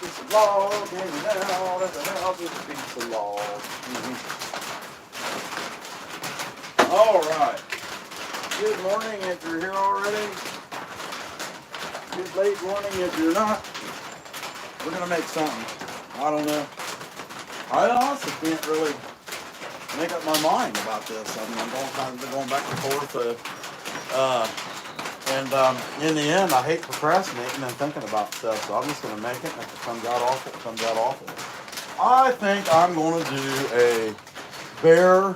piece of log hanging out at the house is a piece of log. All right. Good morning if you're here already. Good late morning if you're not. We're going to make something. I don't know. I honestly can't really make up my mind about this. I mean, I'm going back and forth. In the end, I hate procrastinating and thinking about stuff, so I'm just going to make it, and if it comes out awful, it comes out awful. I think I'm going to do a bear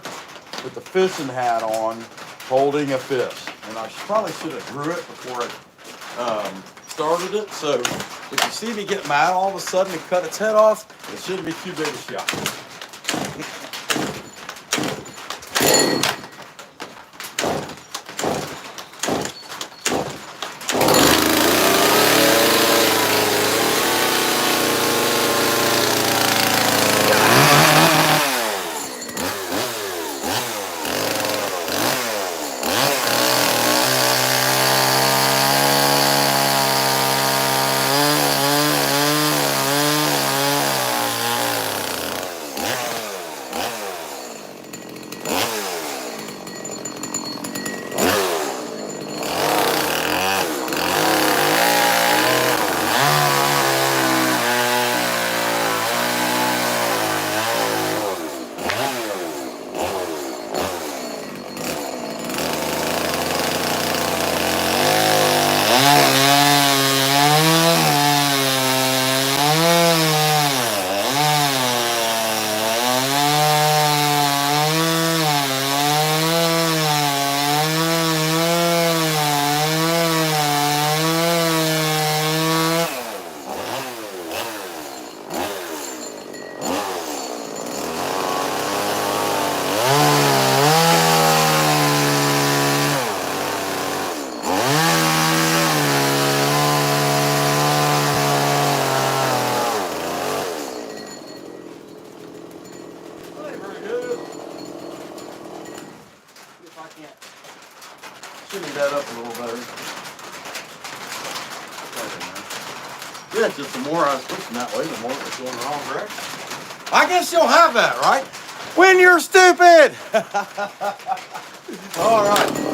with the fishing hat on, holding a fish. And I probably should have drew it before I started it, so if you see me get mad all of a sudden and cut its head off, it shouldn't be too big a shot. That up a little better. Yeah, just the more I was pushing that way, the more it was going the wrong direction. I guess you'll have that, right? When you're stupid! All right.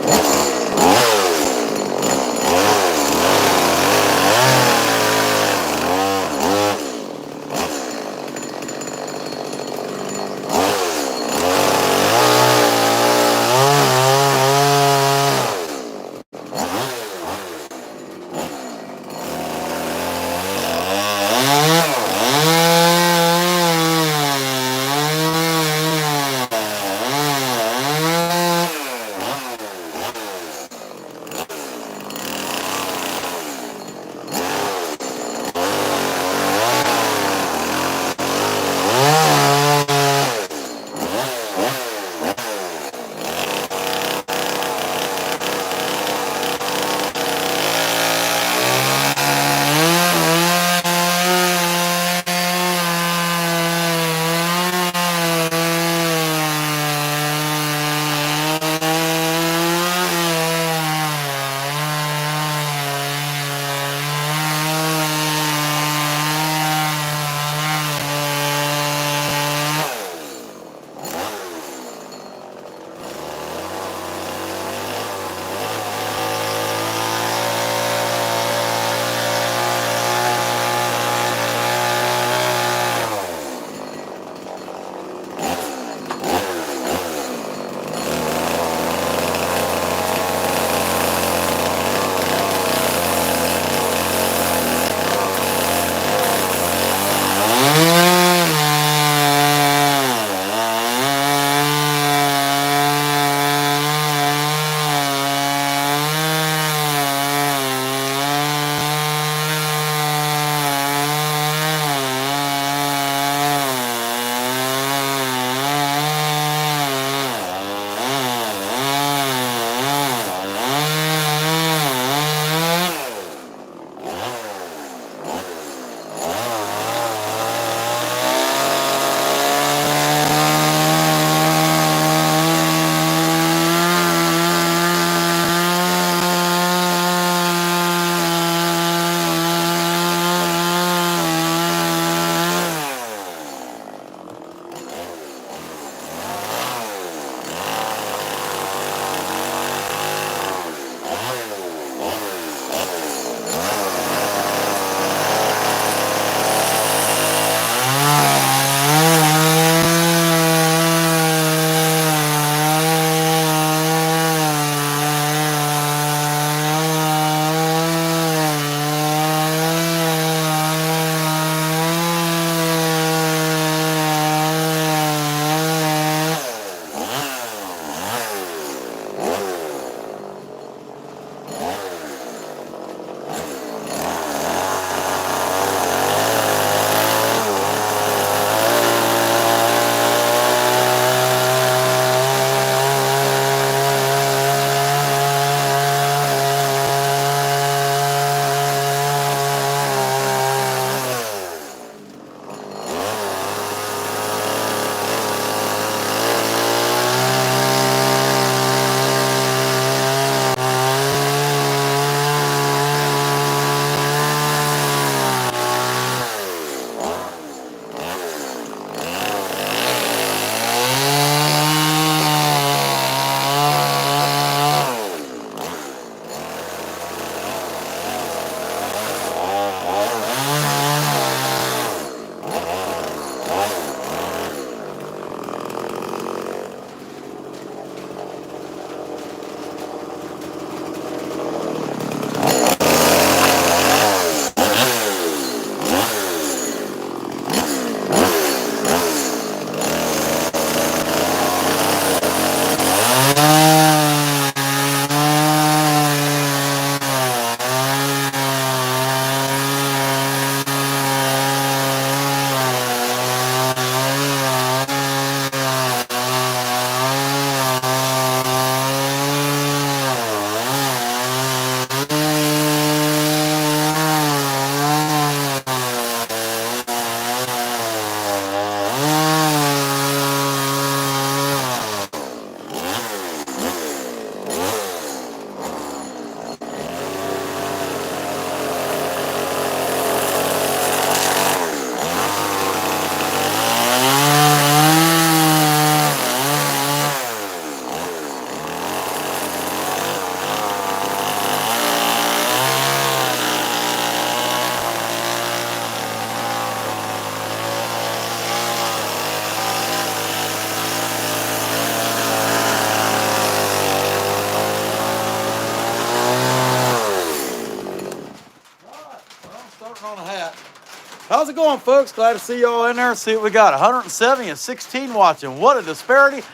How's it going, folks? Glad to see y'all in there. See what we got. 170 and 16 watching. What a disparity.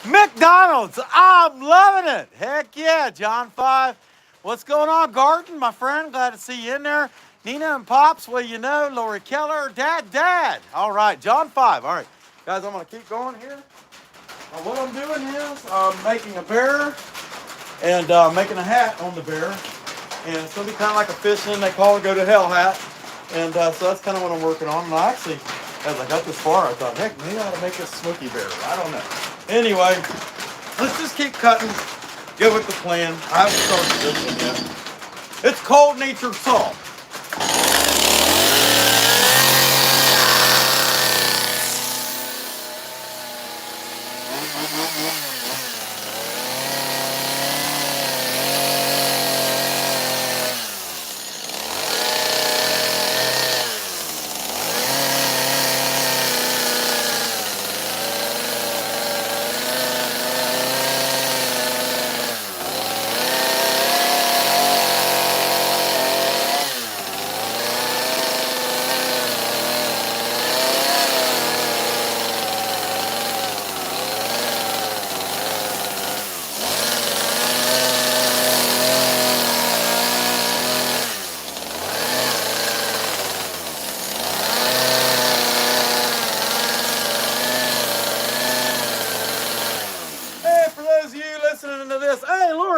McDonald's, I'm loving it. Heck yeah, John 5. What's going on, Garden, my friend? Glad to see you in there. Nina and Pops, well, you know, Lori Keller, Dad. All right, John 5. All right, guys, I'm going to keep going here. What I'm doing is I'm making a bear and making a hat on the bear. And it's going to be kind of like a fishing, they call it go to hell hat. And so that's kind of what I'm working on. And I actually, as I got this far, I thought, heck, maybe I ought to make this Smokey Bear. I don't know. Anyway, let's just keep cutting. Go with the plan. I haven't started this one yet. It's Cold Natured Salt.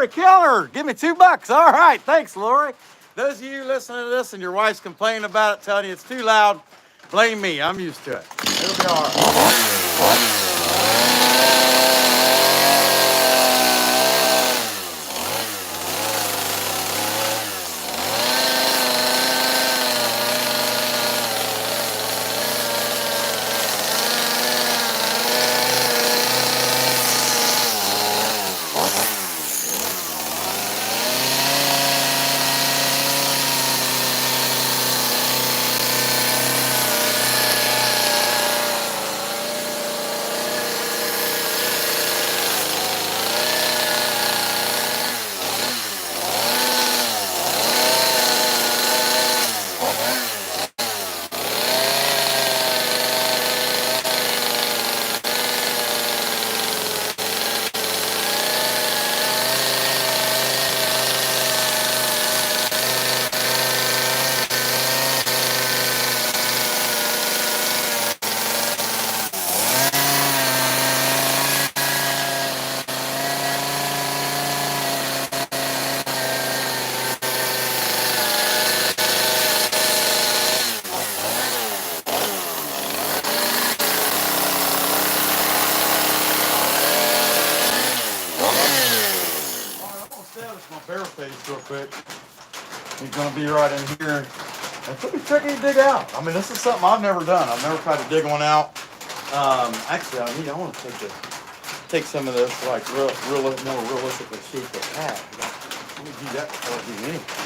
Keller, give me $2. All right, thanks, Lori. Those of you listening to this and your wife's complaining about it, telling you it's too loud, blame me. I'm used to it. It'll be all right. Bear face real quick. He's going to be right in here. It's going to be tricky to dig out. I mean, this is something I've never done. I've never tried to dig one out. Actually, I want to take some of this, like, more realistically shape the hat. Let me do that before I do anything.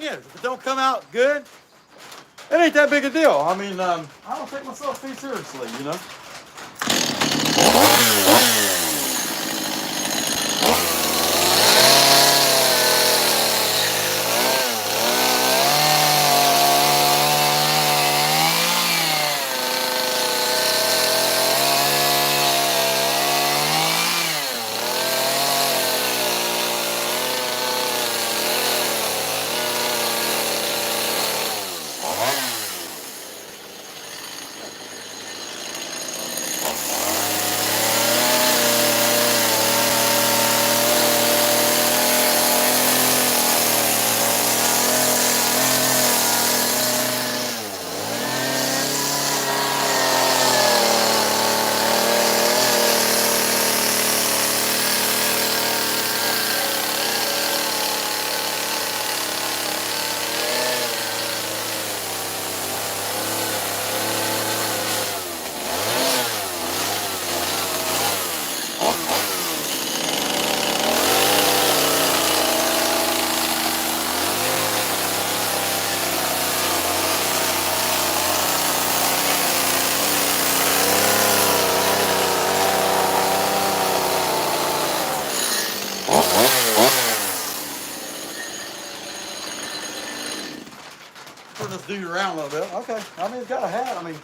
If it don't come out good, it ain't that big a deal. I mean, I don't take myself too seriously, you know. turn this dude around a little bit. Okay. I mean, he's got a hat. I mean,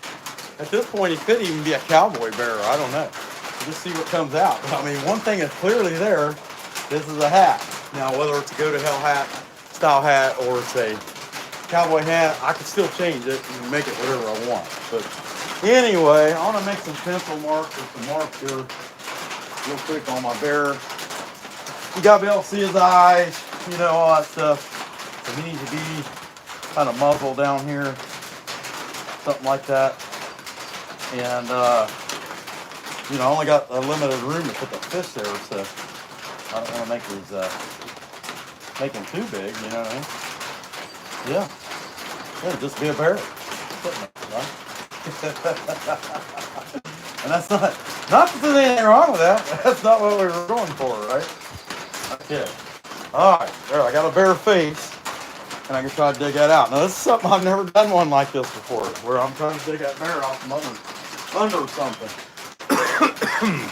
at this point, he could even be a cowboy bearer. I don't know. Just see what comes out. But, I mean, one thing is clearly there. This is a hat. Now, whether it's a go to hell hat, style hat, or it's a cowboy hat, I can still change it and make it whatever I want. But anyway, I want to make some pencil marks or some marks here real quick on my bear. You gotta be able to see his eyes, you know, all that stuff. So he needs to be kind of muzzled down here, something like that. And you know, I only got a limited room to put the fish there, so I don't want to make these make them too big, you know what I mean? Yeah, just be a bear, right? And that's not that there's anything wrong with that. That's not what we were going for, right? Okay. All right, there. I got a bear face, and I can try to dig that out. Now this is something I've never done one like this before, where I'm trying to dig that bear out from under something.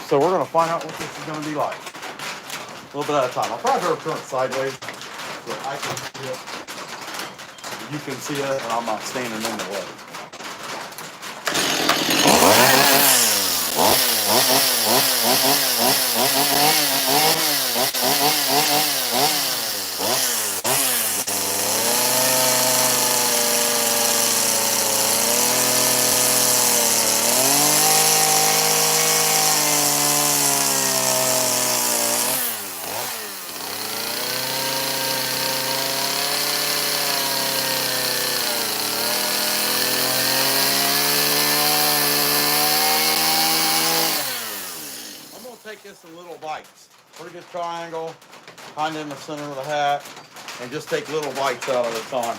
So we're gonna find out what this is gonna be like. A little bit at a time. I'll probably turn it sideways so I can see it. You can see it, and I'm not standing in the way. Take this in little bites. Pretty good triangle, kind of in the center of the hat, and just take little bites out of the time.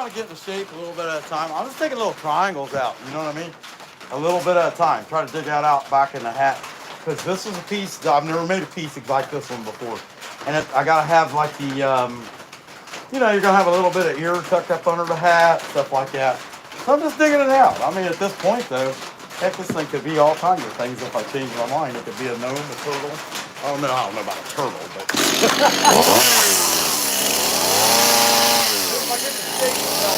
kind of getting the shape a little bit at a time. I'm just taking little triangles out, you know what I mean? A little bit at a time. Try to dig that out back in the hat. Because this is a piece, I've never made a piece like this one before. And I gotta have like the, you know, you're gonna have a little bit of ear tucked up under the hat, stuff like that. So I'm just digging it out. I mean, at this point though, heck, this thing could be all kinds of things if I change my mind. It could be a gnome, a turtle. I don't know about a turtle, but if I get the shape of that,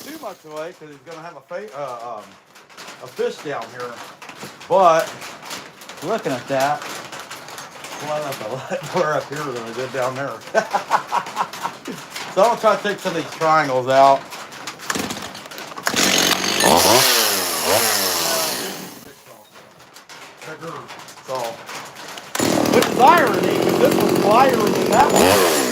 too much away because he's gonna have a fish down here. But looking at that, well, that's a lot more up here than I did down there. So I'm gonna try to take some of these triangles out. So, which is irony because this was lighter than that one.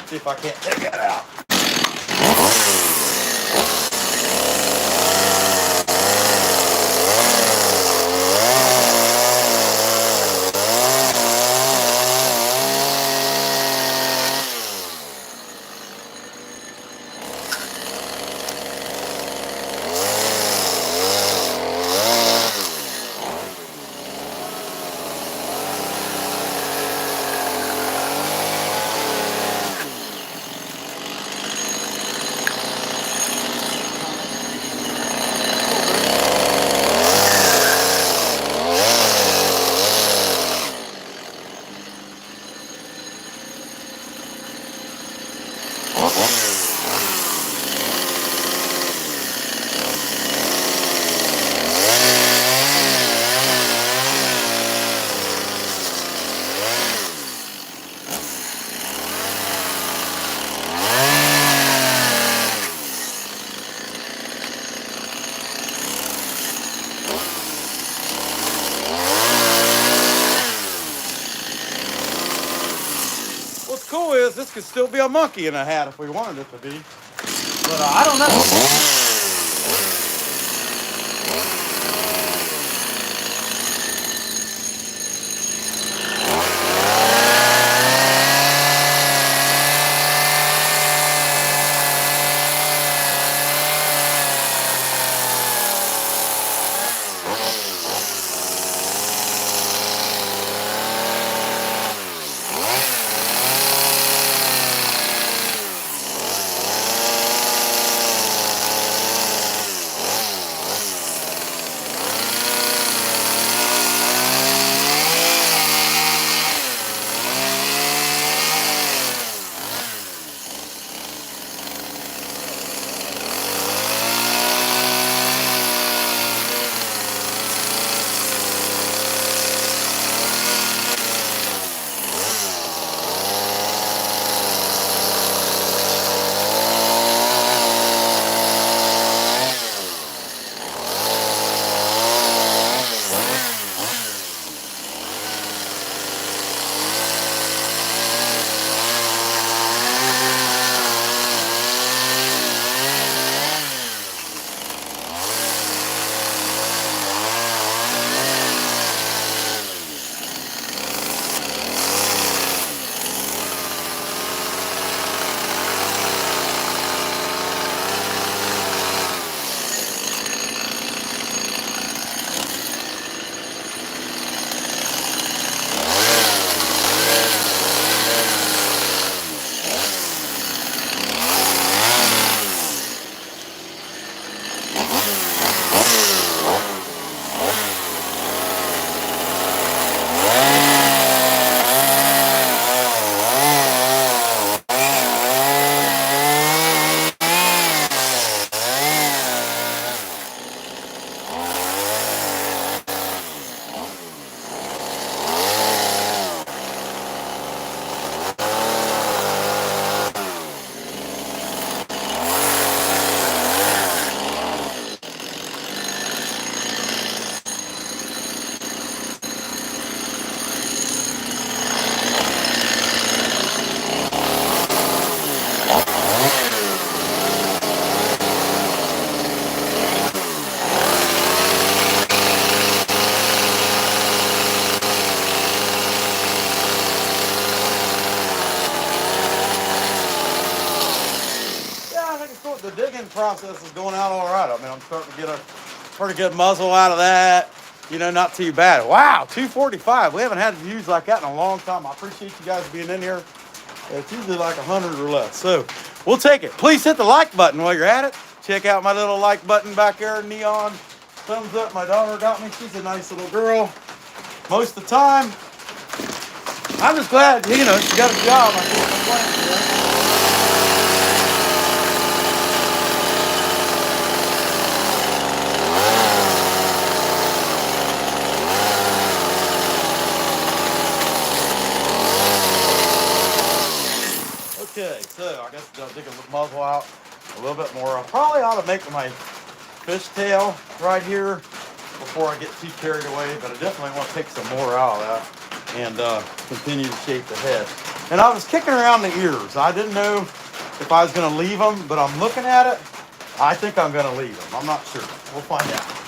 See if I can't take it out. What's cool is this could still be a monkey in a hat if we wanted it to be. But I don't know. process is going out all right. I mean, I'm starting to get a pretty good muzzle out of that. You know, not too bad. Wow, 245. We haven't had views like that in a long time. I appreciate you guys being in here. It's usually like 100 or less. So we'll take it. Please hit the like button while you're at it. Check out my little like button back there, neon. Thumbs up. My daughter got me. She's a nice little girl. Most of the time, I'm just glad, you know, she got a job. I can't complain. You know? Okay, so I guess I'll dig a muzzle out a little bit more. I probably ought to make my fishtail right here before I get too carried away, but I definitely want to take some more out of that and continue to shape the head. And I was kicking around the ears. I didn't know if I was going to leave them, but I'm looking at it. I think I'm going to leave them. I'm not sure. We'll find out.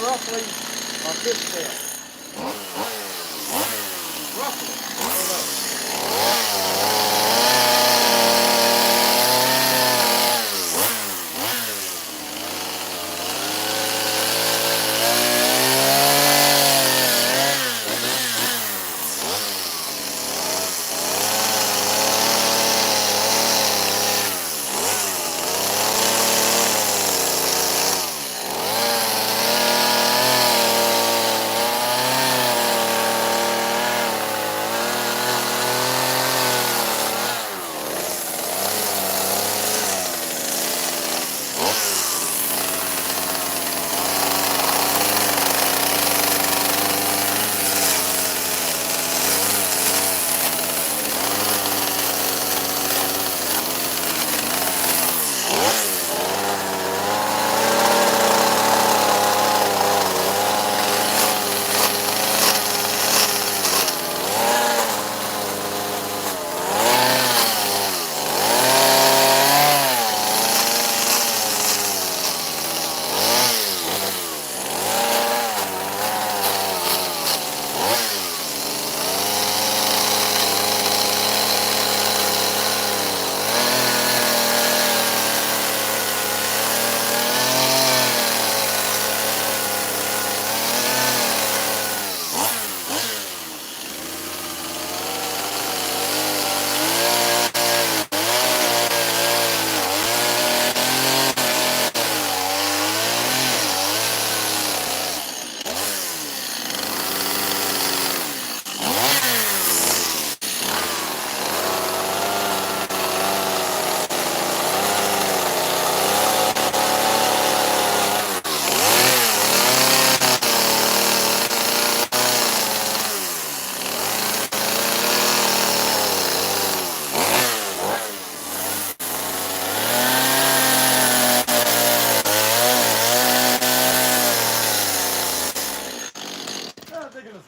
Roughly a fishtail. Roughly.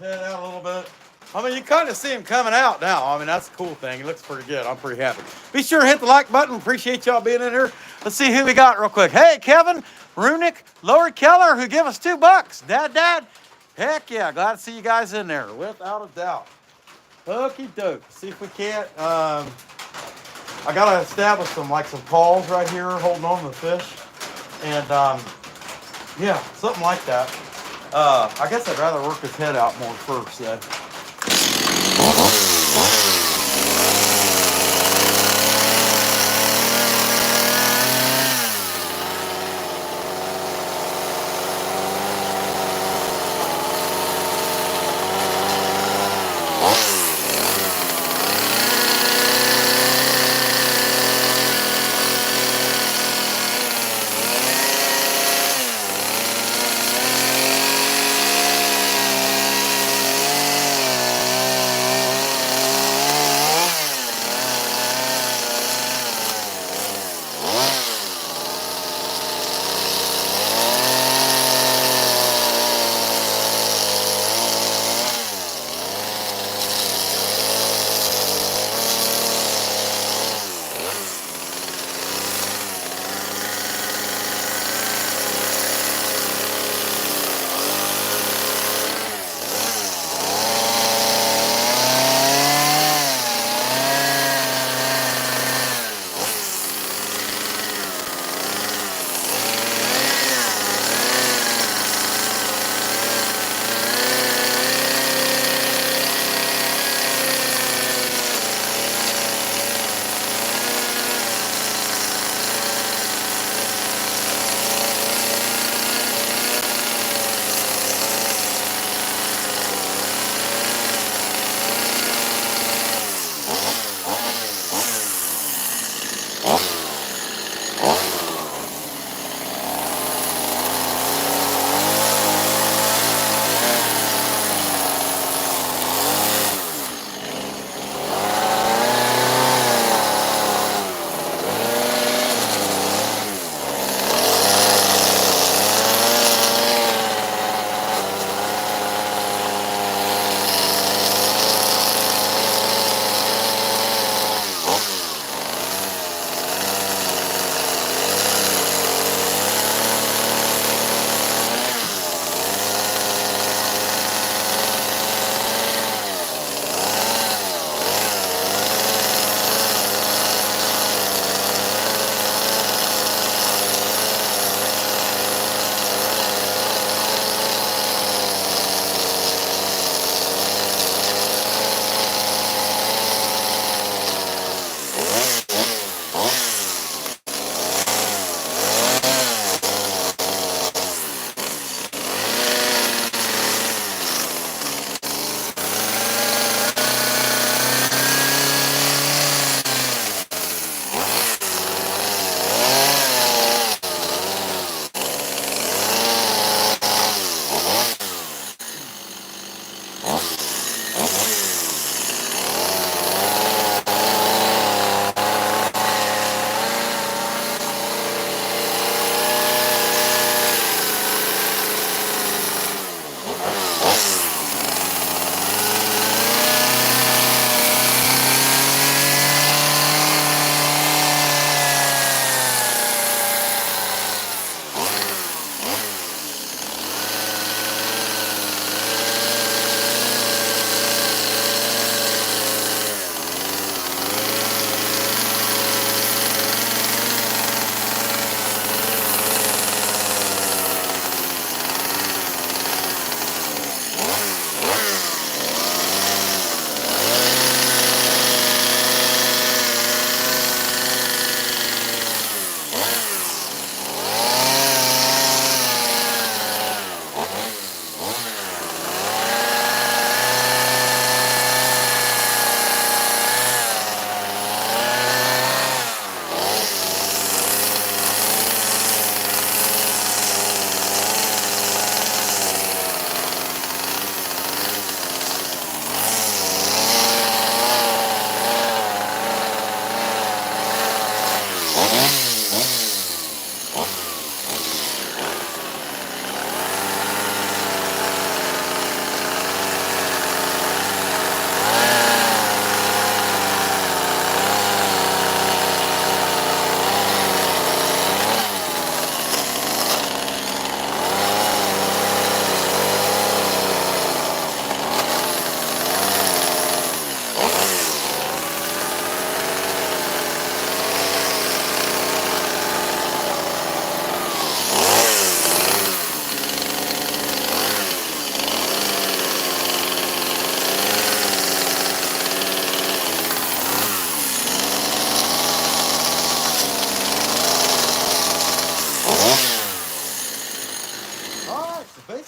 Head out a little bit. I mean, you kind of see him coming out now. I mean, that's a cool thing. He looks pretty good. I'm pretty happy. Be sure to hit the like button. Appreciate y'all being in here. Let's see who we got real quick. Hey, Kevin, Runick, Lori Keller, who give us $2. Dad. Heck yeah. Glad to see you guys in there, without a doubt. Okie doke. See if we can't. I got to establish some paws right here holding on to the fish. And, yeah, something like that. I guess I'd rather work his head out more first, though.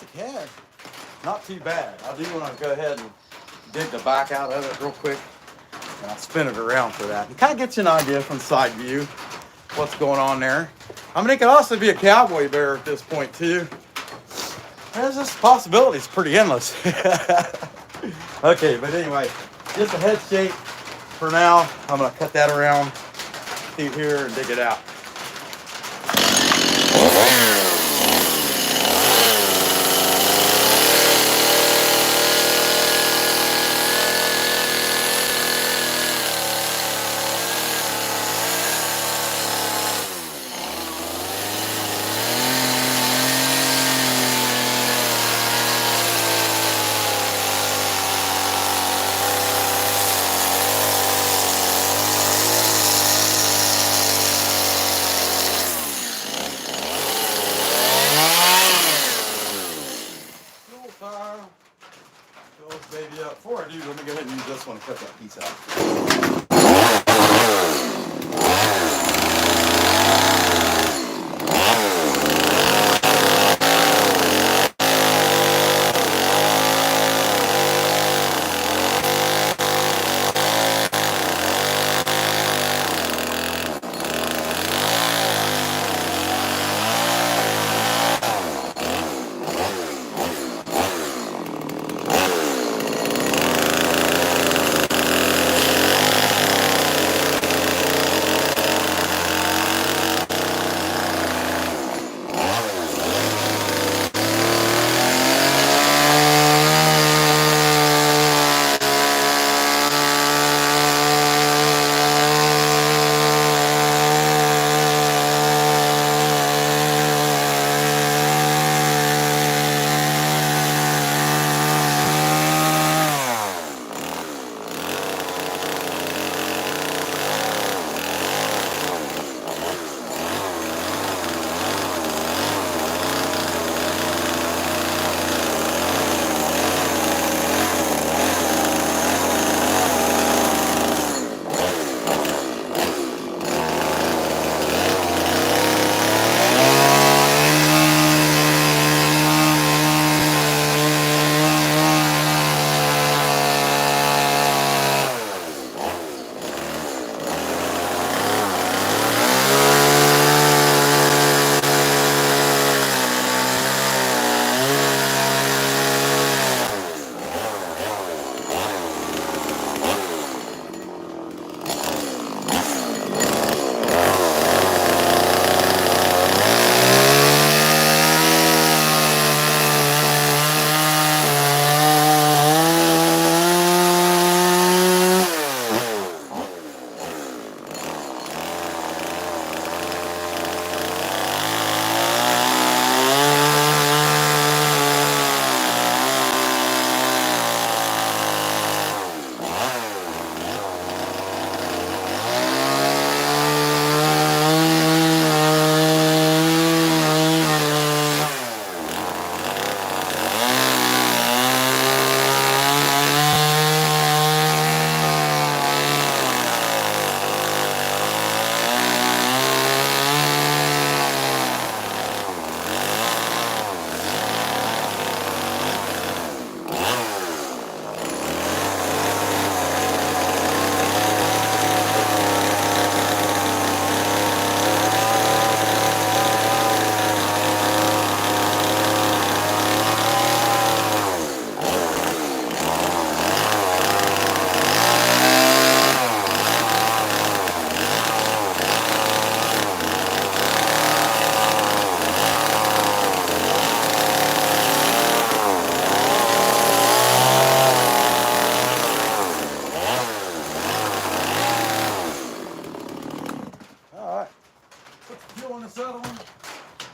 plastic head. Not too bad. I do want to go ahead and dig the back out of it real quick. And I'll spin it around for that. And kind of get you an idea from side view what's going on there. I mean, it could also be a cowboy bear at this point too. There's just possibilities, pretty endless. Okay, but anyway, just a head shape for now. I'm gonna cut that around through here and dig it out. Fill this baby up. Before I do, let me go ahead and use this one to cut that piece out.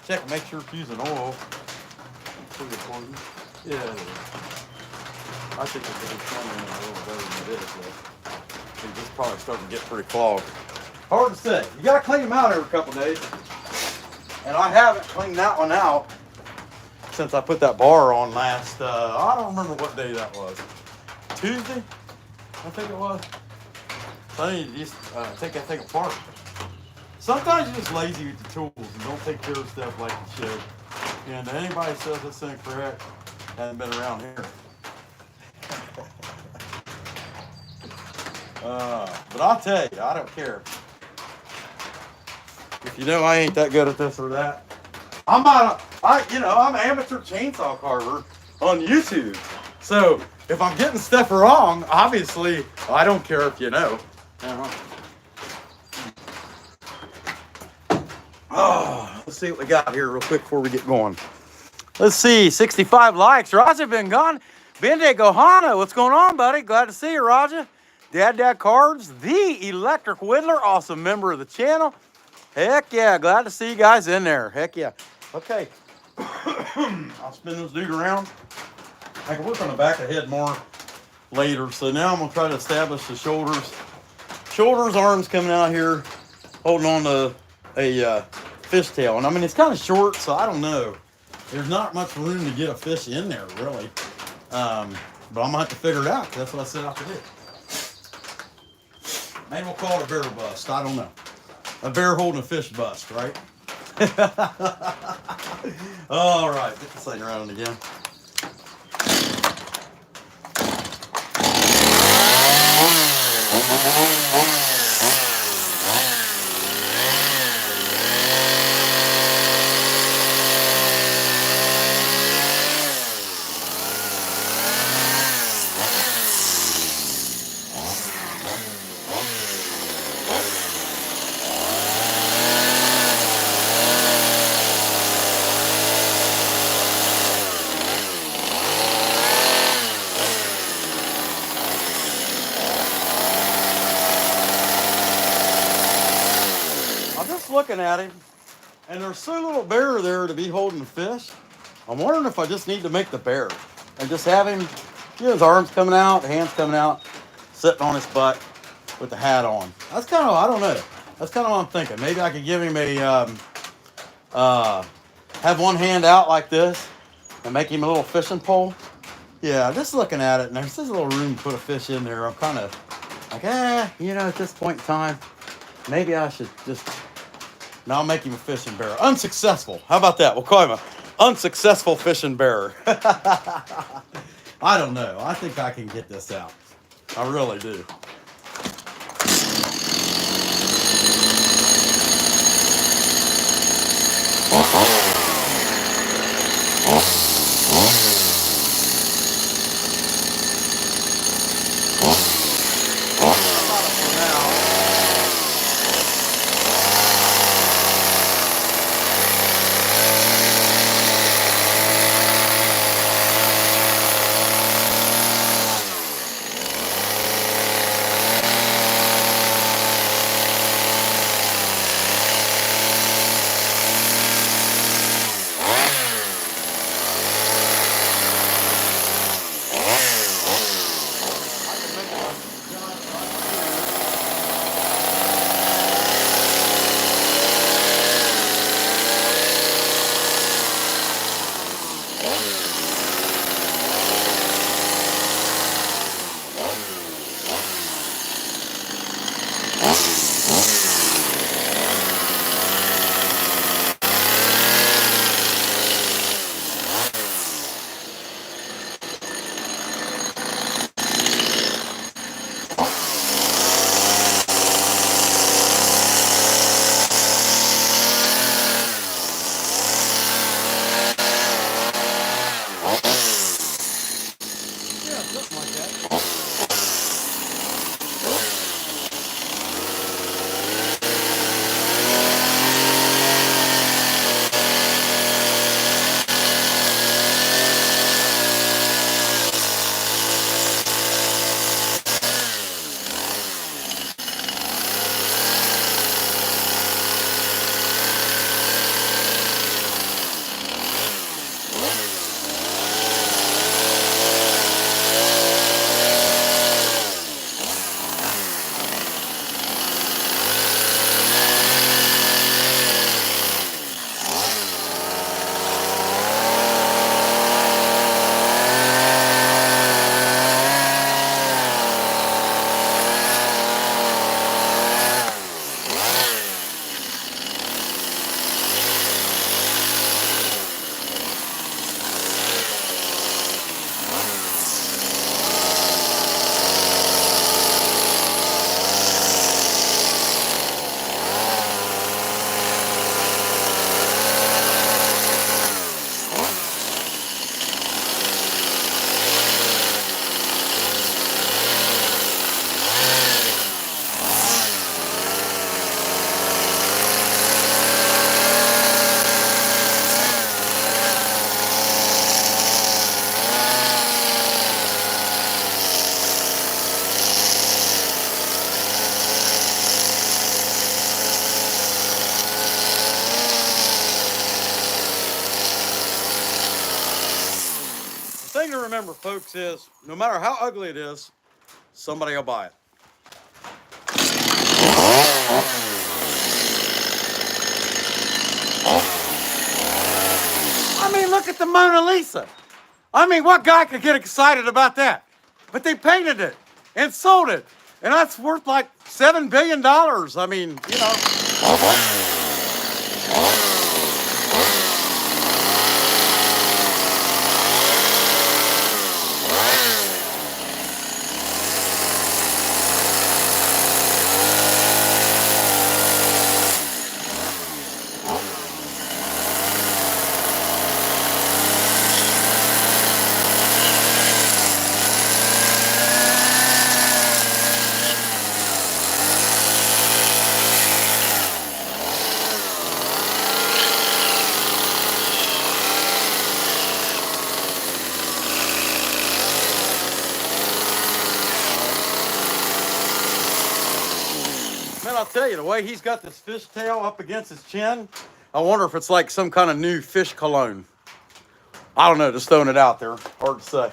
Check, make sure it's using oil. Pretty important. Yeah, it is. I think it's going to be coming in a little better than it is, though. This is probably starting to get pretty clogged. Hard to say. You got to clean them out every couple of days. And I haven't cleaned that one out since I put that bar on last, I don't remember what day that was. Tuesday, I think it was. So I need to just take that thing apart. Sometimes you're just lazy with the tools and don't take care of stuff like you should. And anybody says this incorrect hasn't been around here. But I'll tell you, I don't care. If you know I ain't that good at this or that, I'm an amateur chainsaw carver on YouTube. So if I'm getting stuff wrong, obviously I don't care if you know. Oh, let's see what we got here real quick before we get going. Let's see, 65 likes. Raja been gone. Bende Gohana, what's going on, buddy? Glad to see you, Raja. Dad Cards, the Electric Whittler, awesome member of the channel. Heck yeah, glad to see you guys in there. Heck yeah. Okay, I'll spin this dude around. I can work on the back of the head more later. So now I'm gonna try to establish the shoulders. Arms coming out here, holding on to a fishtail. And I mean, it's kind of short, so I don't know. There's not much room to get a fish in there, really. But I'm gonna have to figure it out, because that's what I set out to do. Maybe we'll call it a bear bust. I don't know. A bear holding a fish bust, right? All right, get this thing running again. Looking at him, and there's so little bear there to be holding the fish. I'm wondering if I just need to make the bear and just have him, his arms coming out, hands coming out, sitting on his butt with the hat on. That's kind of, I don't know. That's kind of what I'm thinking. Maybe I could give him have one hand out like this and make him a little fishing pole. Yeah, just looking at it, and there's just a little room to put a fish in there. I'm kind of like, at this point in time, maybe I should just. Now I'll make him a fishing bearer. Unsuccessful. How about that? We'll call him an unsuccessful fishing bearer. I don't know. I think I can get this out. I really do. to remember, folks, is no matter how ugly it is, somebody will buy it. I mean, look at the Mona Lisa. I mean, what guy could get excited about that? But they painted it and sold it, and that's worth like $7 billion. I mean, you know. Man, I'll tell you, the way he's got this fish tail up against his chin, I wonder if it's like some kind of new fish cologne. I don't know, just throwing it out there. Hard to say.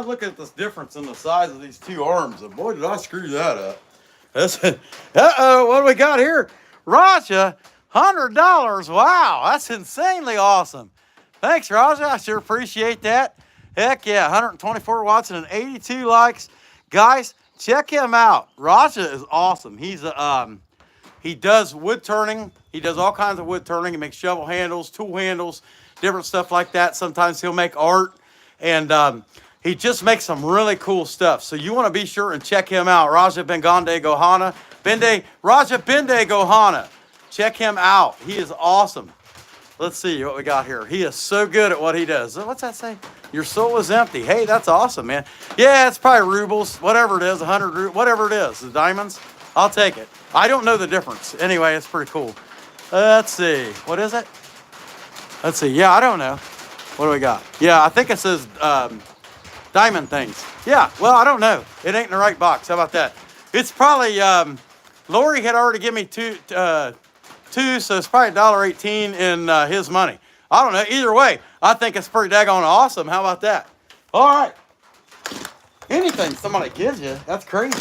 look at this difference in the size of these two arms, and boy, did I screw that up. Uh-oh, what do we got here? Raja, $100. Wow, that's insanely awesome. Thanks, Raja. I sure appreciate that. Heck yeah, 124 watts and 82 likes. Guys, check him out. Raja is awesome. He does wood turning. He does all kinds of wood turning. He makes shovel handles, tool handles, different stuff like that. Sometimes he'll make art, and he just makes some really cool stuff. So you want to be sure and check him out. Raja Bengande Gohana. Raja Bende Gohana. Check him out. He is awesome. Let's see what we got here. He is so good at what he does. What's that say? Your soul is empty. Hey, that's awesome, man. Yeah, it's probably rubles, whatever it is, 100, whatever it is, the diamonds. I'll take it. I don't know the difference. Anyway, it's pretty cool. Let's see. What is it? Let's see. Yeah, I don't know. What do we got? Yeah, I think it says diamond things. Yeah, well, I don't know. It ain't in the right box. How about that? It's probably, Lori had already given me two, so it's probably $1.18 in his money. I don't know. Either way, I think it's pretty daggone awesome. How about that? All right. Anything somebody gives you, that's crazy.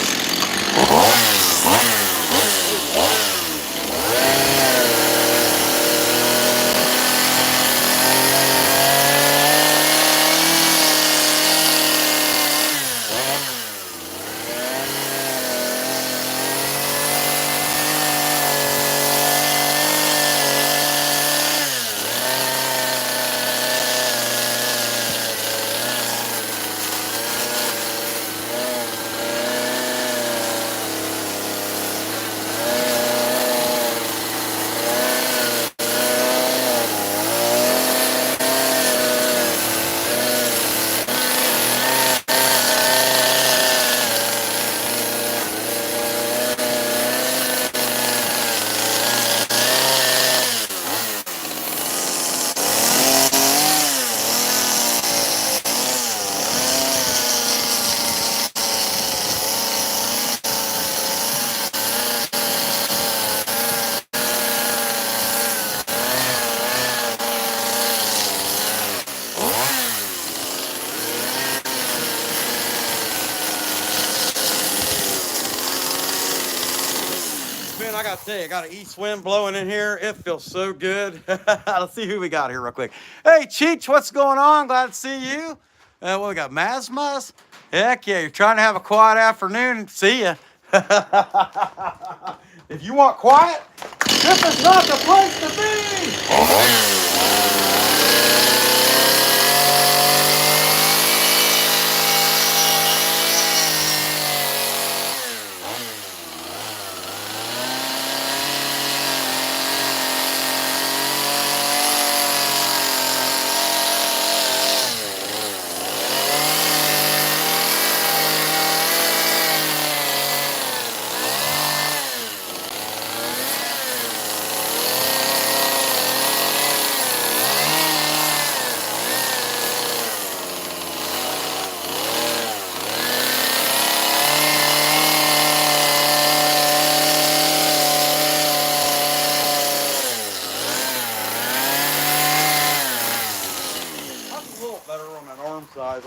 I gotta tell you, I got an east wind blowing in here. It feels so good. Let's see who we got here real quick. Hey, Cheech, what's going on? Glad to see you. What we got? Masmas? Heck yeah, you're trying to have a quiet afternoon. See ya. If you want quiet, this is not the place to be.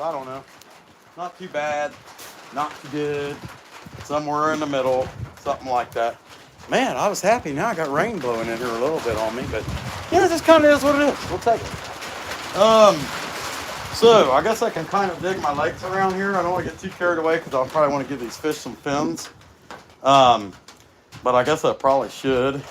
I don't know. Not too bad, not too good. Somewhere in the middle, something like that. Man, I was happy. Now I got rain blowing in here a little bit on me, but yeah, this kind of is what it is. We'll take it. So I guess I can kind of dig my legs around here. I don't want to get too carried away because I'll probably want to give these fish some fins. But I guess I probably should.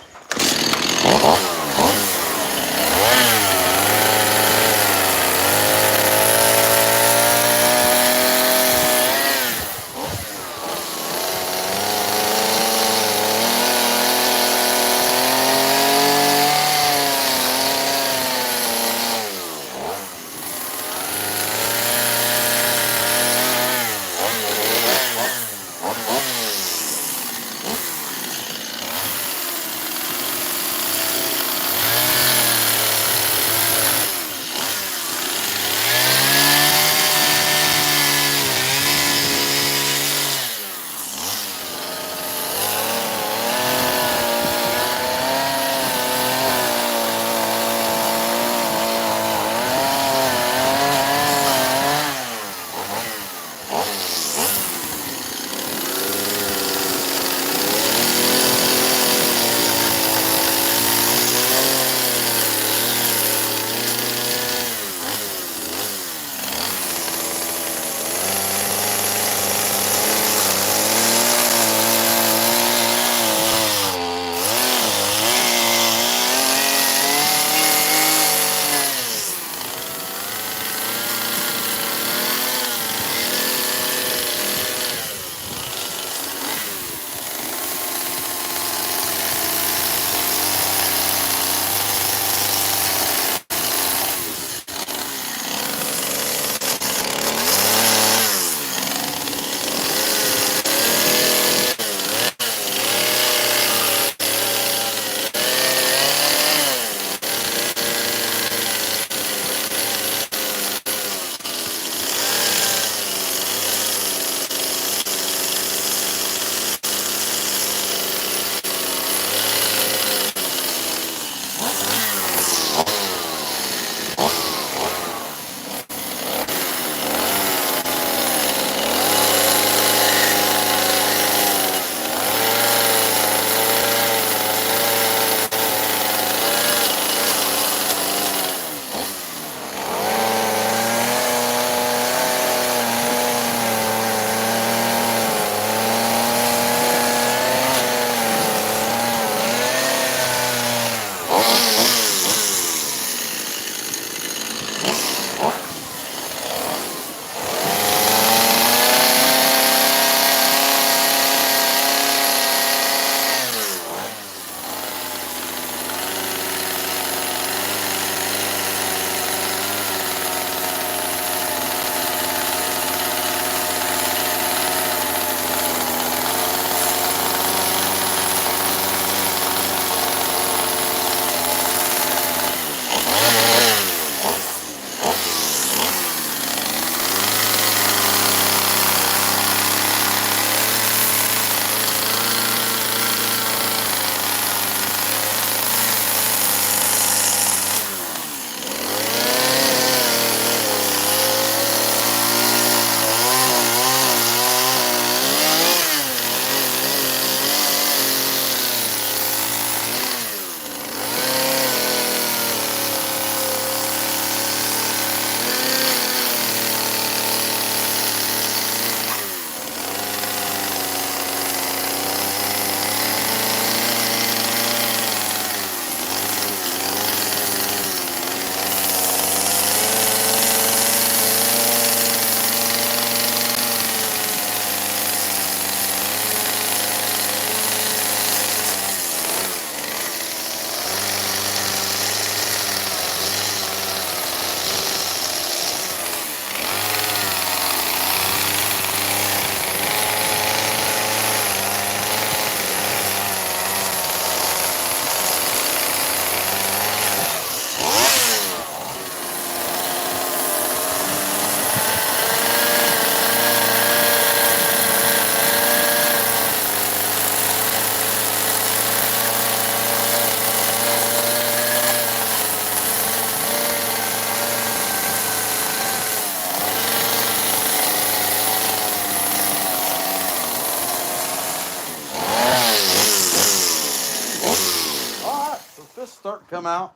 fish start to come out.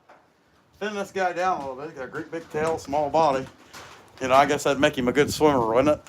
Thin this guy down a little bit. He's got a great big tail, small body. You know, I guess that'd make him a good swimmer, wouldn't it?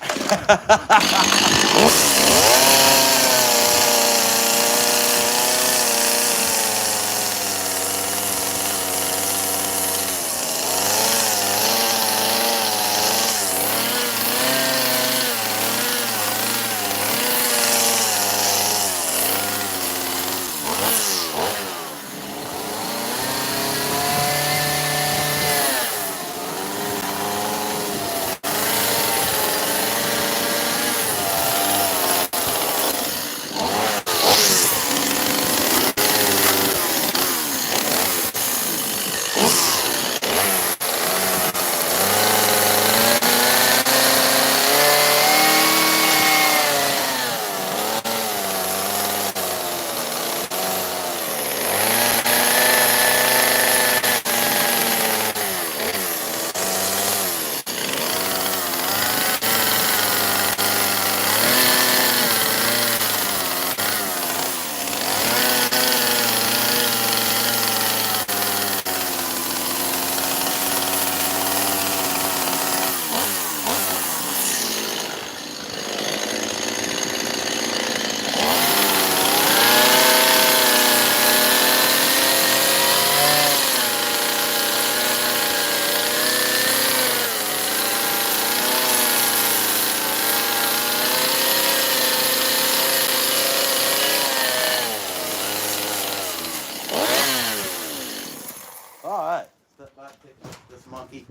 Alright, step back, take this monkey,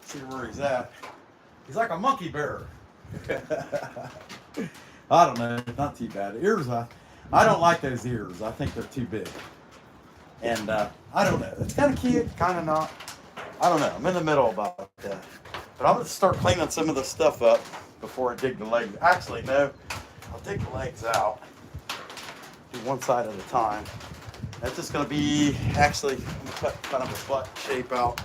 see where he's at. He's like a monkey bear. I don't know, not too bad. Ears, I don't like those ears. I think they're too big. And I don't know, it's kind of cute, kind of not. I don't know, I'm in the middle about that. But I'm going to start cleaning some of this stuff up before I dig the legs. Actually, no, I'll dig the legs out. Do one side at a time. That's just going to be, actually, I'm going to cut kind of a butt shape out.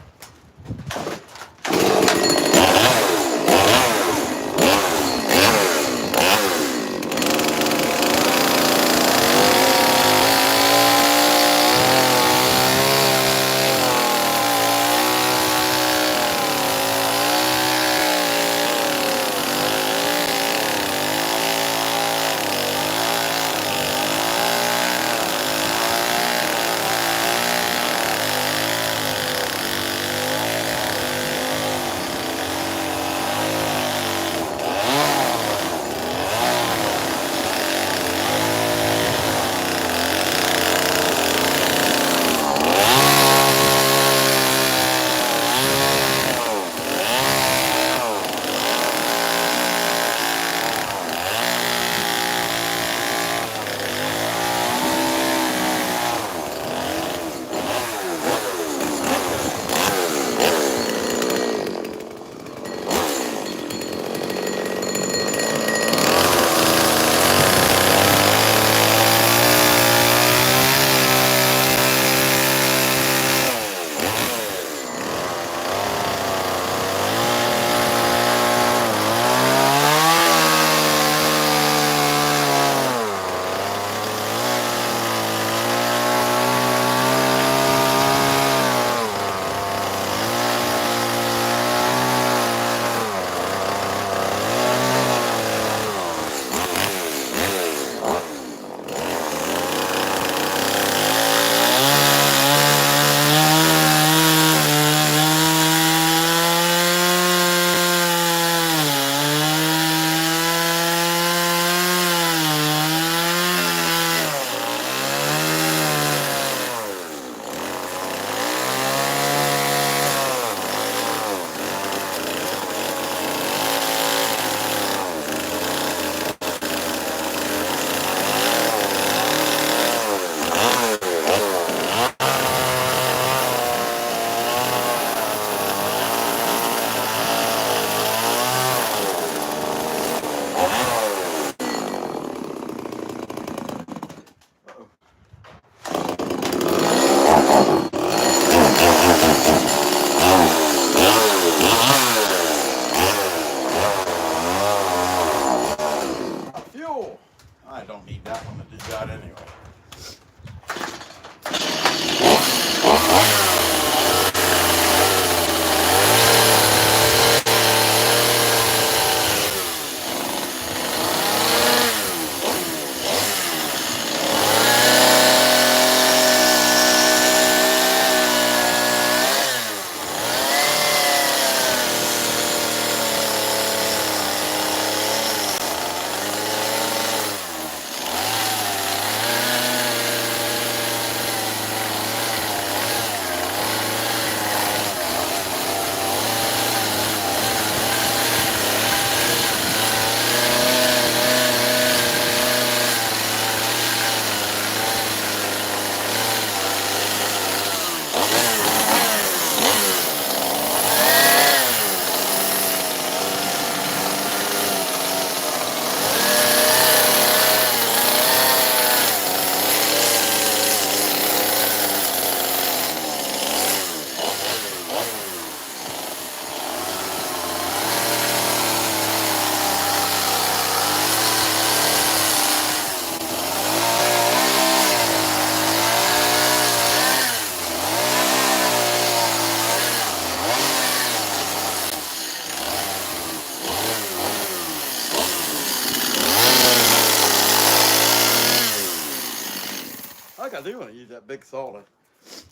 like I do when I use that big saw to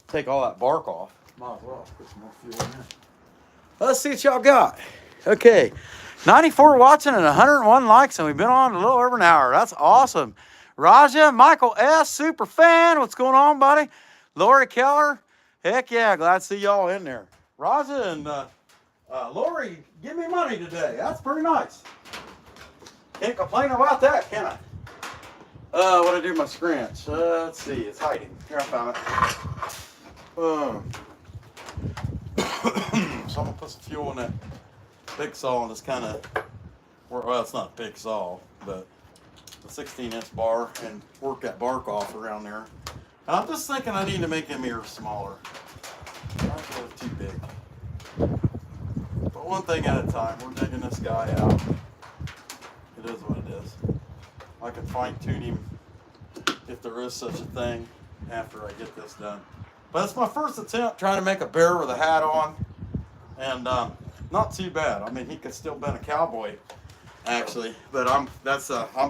take all that bark off. Might as well put some more fuel in there. Let's see what y'all got. Okay, 94 watching and 101 likes, and we've been on a little over an hour. That's awesome. Raja, Michael S, super fan. What's going on, buddy? Lori Keller, heck yeah, glad to see y'all in there. Raja and Lori, give me money today. That's pretty nice. Can't complain about that, can I? What do I do with my scratch? Let's see, it's hiding. Here, I found it. So I'm gonna put some fuel in that big saw and just kind of, well, it's not a big saw, but a 16-inch bar, and work that bark off around there. And I'm just thinking I need to make them ears smaller. Not too big. But one thing at a time. We're digging this guy out. It is what it is. I can fine tune him if there is such a thing after I get this done. But it's my first attempt trying to make a bear with a hat on, and not too bad. I mean, he could still been a cowboy, actually. But I'm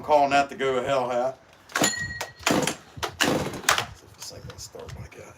calling that the go to hell hat. Let's see if this thing can start like that.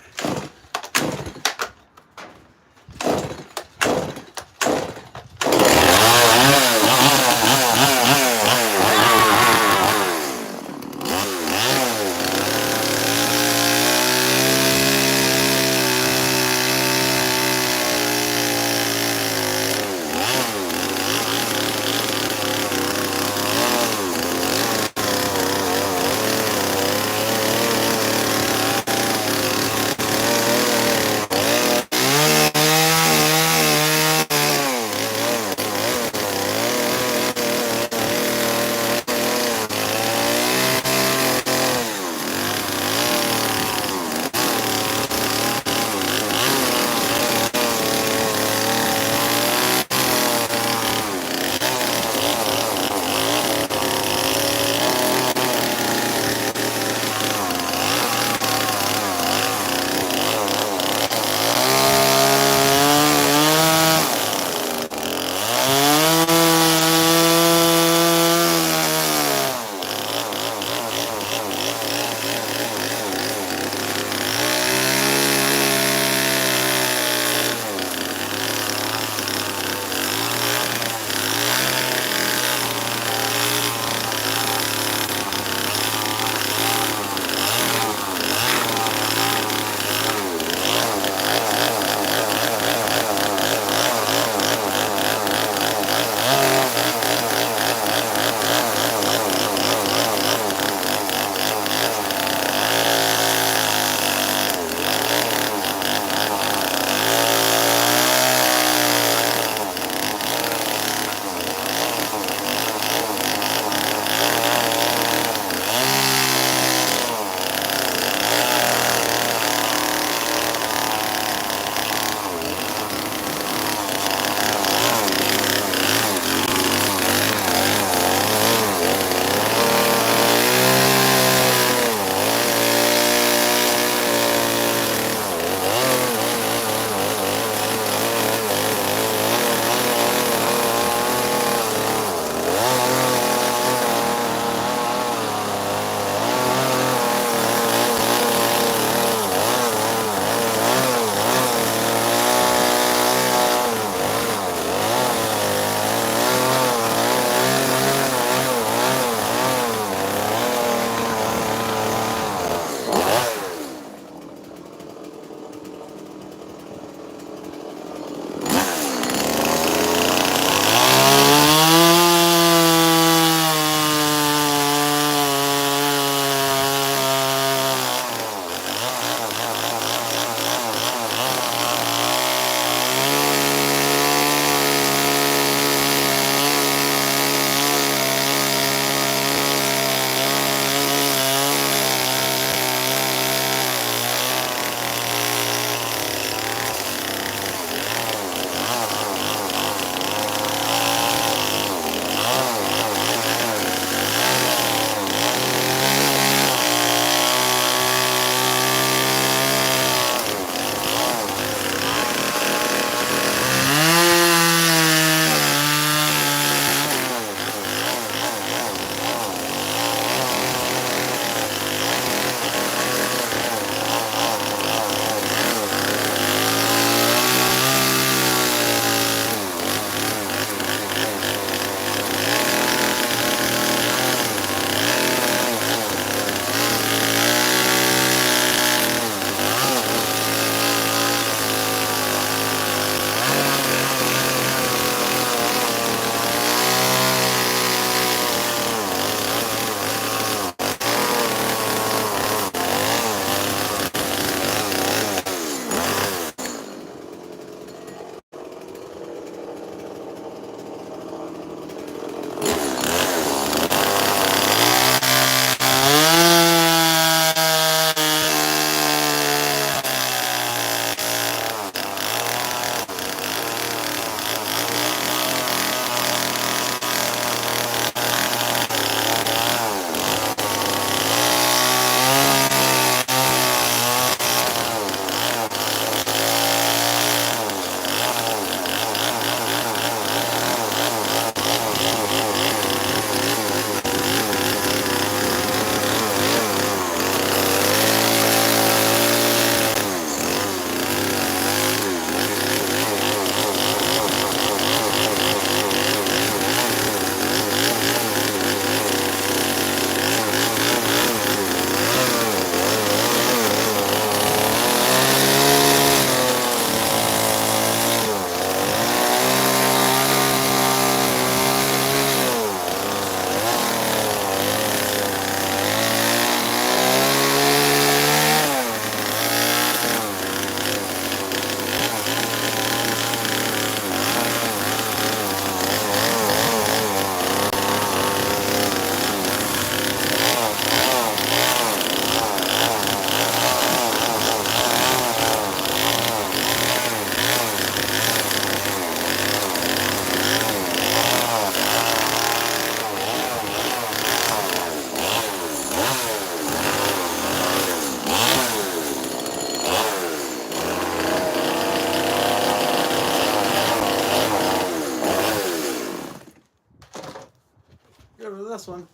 this one.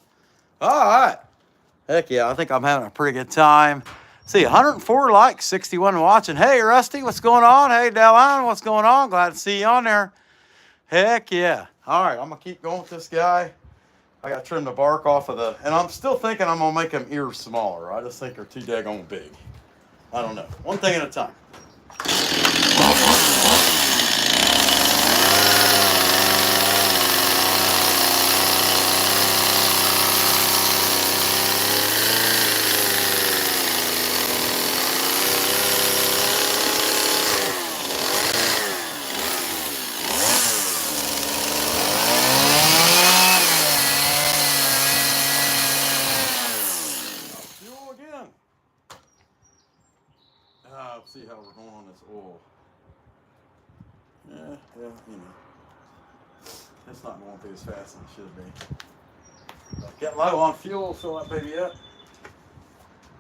All right. Heck yeah, I think I'm having a pretty good time. See, 104 likes, 61 watching. Hey, Rusty, what's going on? Hey, Deline, what's going on? Glad to see you on there. Heck yeah. All right, I'm going to keep going with this guy. I got to trim the bark off of the, and I'm still thinking I'm going to make them ears smaller. I just think they're too daggone big. I don't know. One thing at a time. See how we're going on this oil. Yeah, you know. It's not going through as fast as it should be. Get low on fuel, fill that baby up.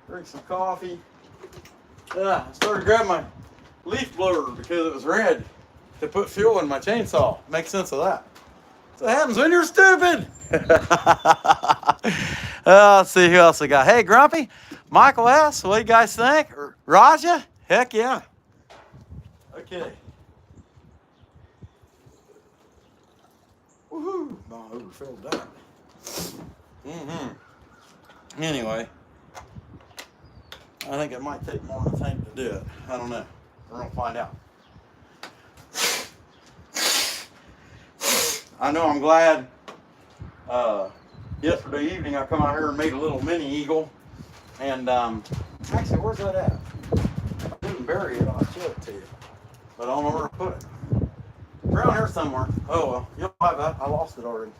Drink some coffee. I started grabbing my leaf blower because it was red to put fuel in my chainsaw. Make sense of that. So what happens when you're stupid. Let's see who else we got. Hey, Grumpy, Michael S., what do you guys think? Raja? Heck yeah. Okay. Woohoo. My overfilled that. Anyway. I think it might take more than a tank to do it. I don't know. We're going to find out. I know I'm glad. Yesterday evening I come out here and made a little mini eagle. And actually, where's that at? I didn't bury it. I'll show it to you. But I don't know where to put it. Around here somewhere. Oh well, you'll have that. I lost it already.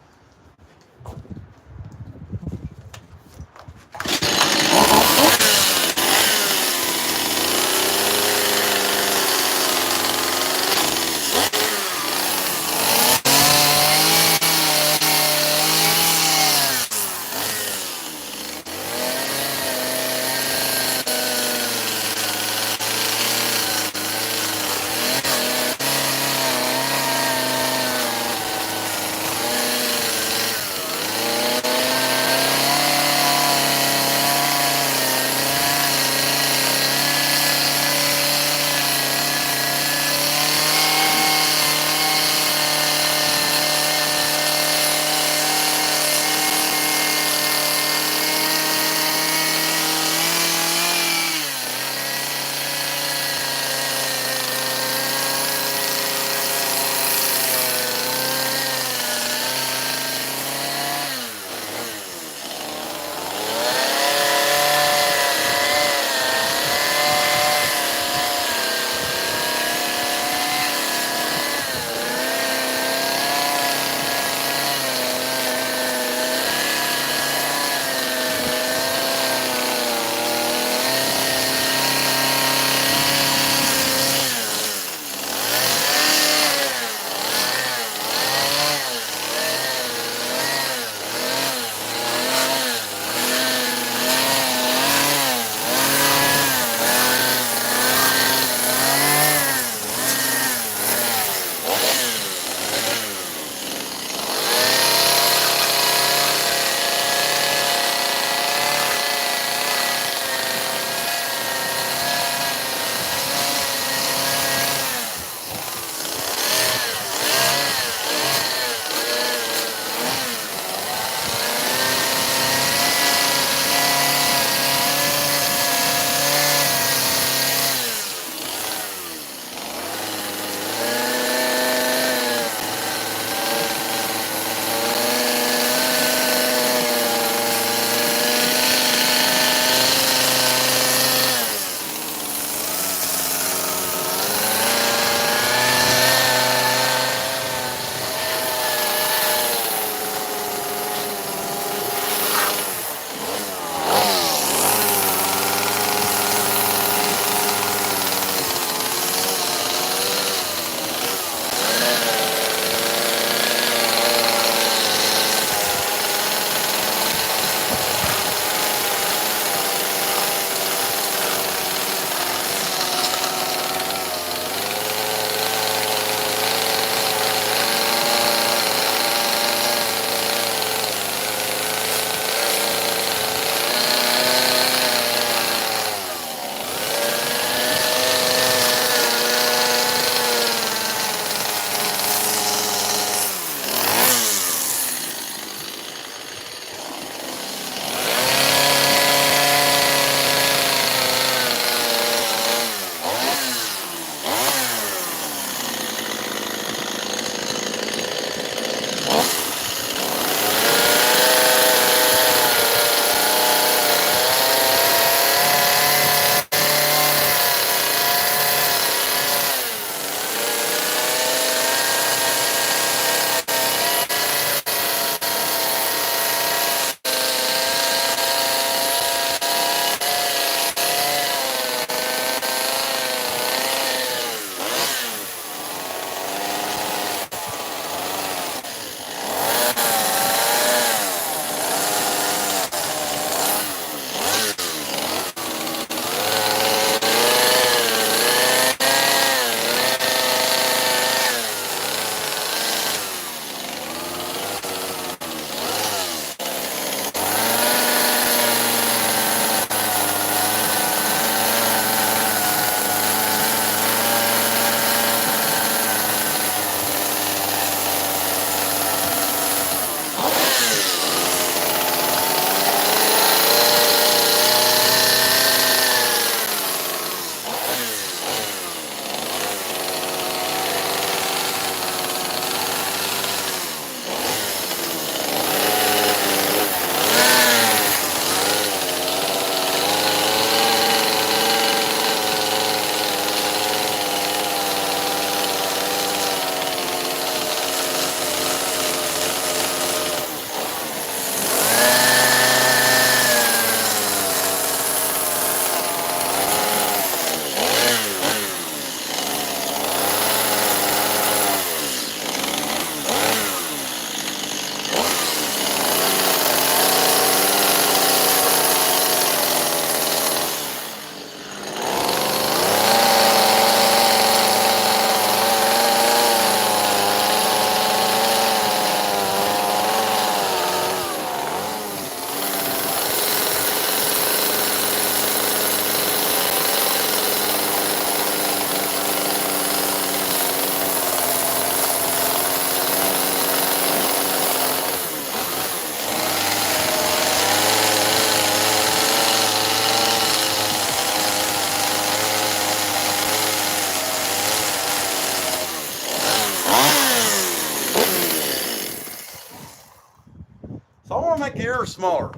smaller.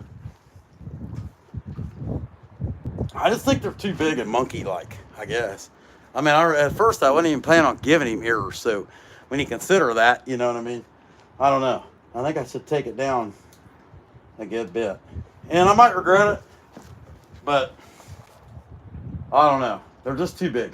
I just think they're too big and monkey-like, I guess. I mean, at first I wasn't even planning on giving him ears, so when you consider that, you know what I mean? I don't know. I think I should take it down a good bit. And I might regret it, but I don't know. They're just too big.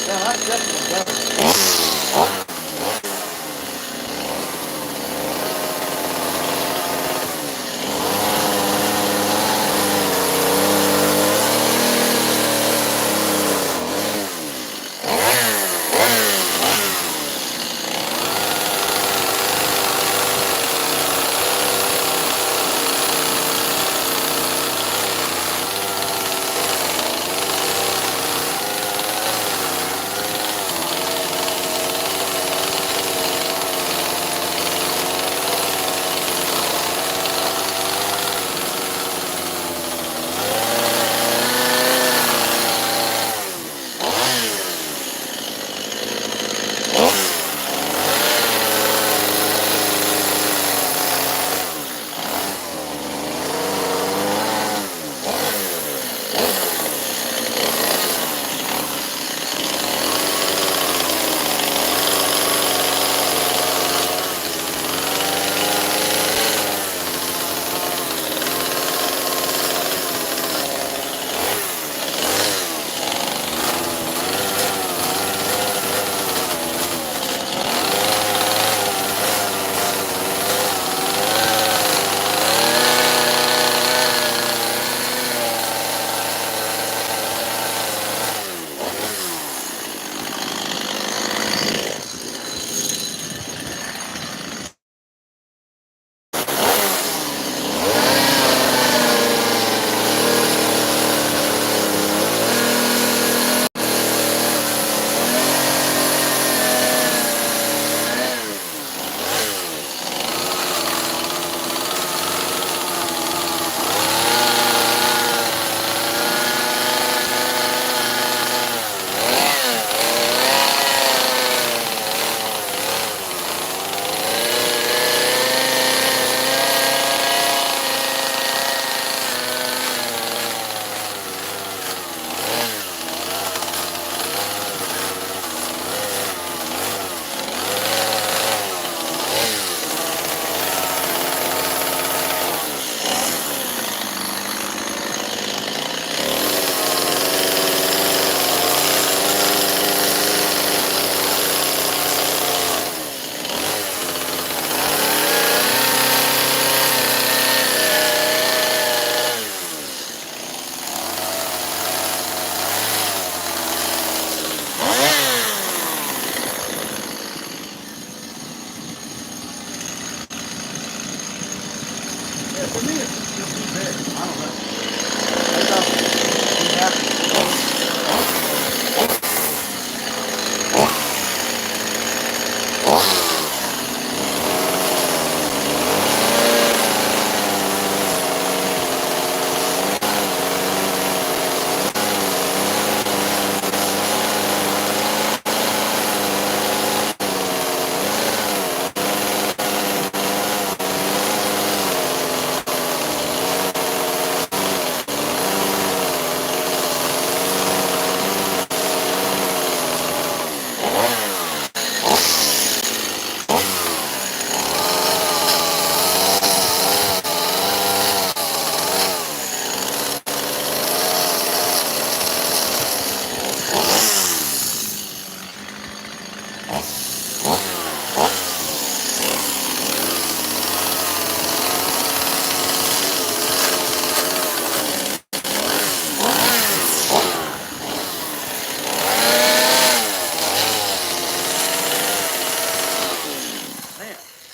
Yeah, that's definitely better. For me, it's just too big. I don't know. Maybe I'll be happy.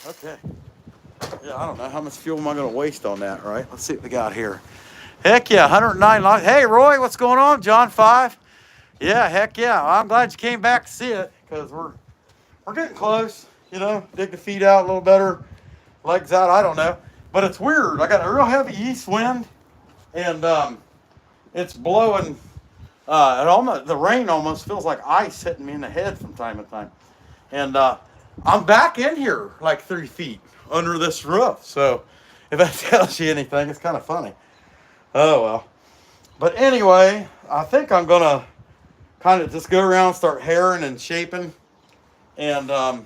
Okay. Yeah, I don't know how much fuel am I going to waste on that, right? Let's see what we got here. Heck yeah, 109 light. Hey, Roy, what's going on? John 5. Yeah, heck yeah. I'm glad you came back to see it because we're getting close. You know, dig the feet out a little better, legs out. I don't know, but it's weird. I got a real heavy east wind, and it's blowing. The rain almost feels like ice hitting me in the head from time to time. And I'm back in here like 3 feet under this roof. So if that tells you anything, it's kind of funny. Oh well. But anyway, I think I'm gonna kind of just go around, start hairing and shaping, and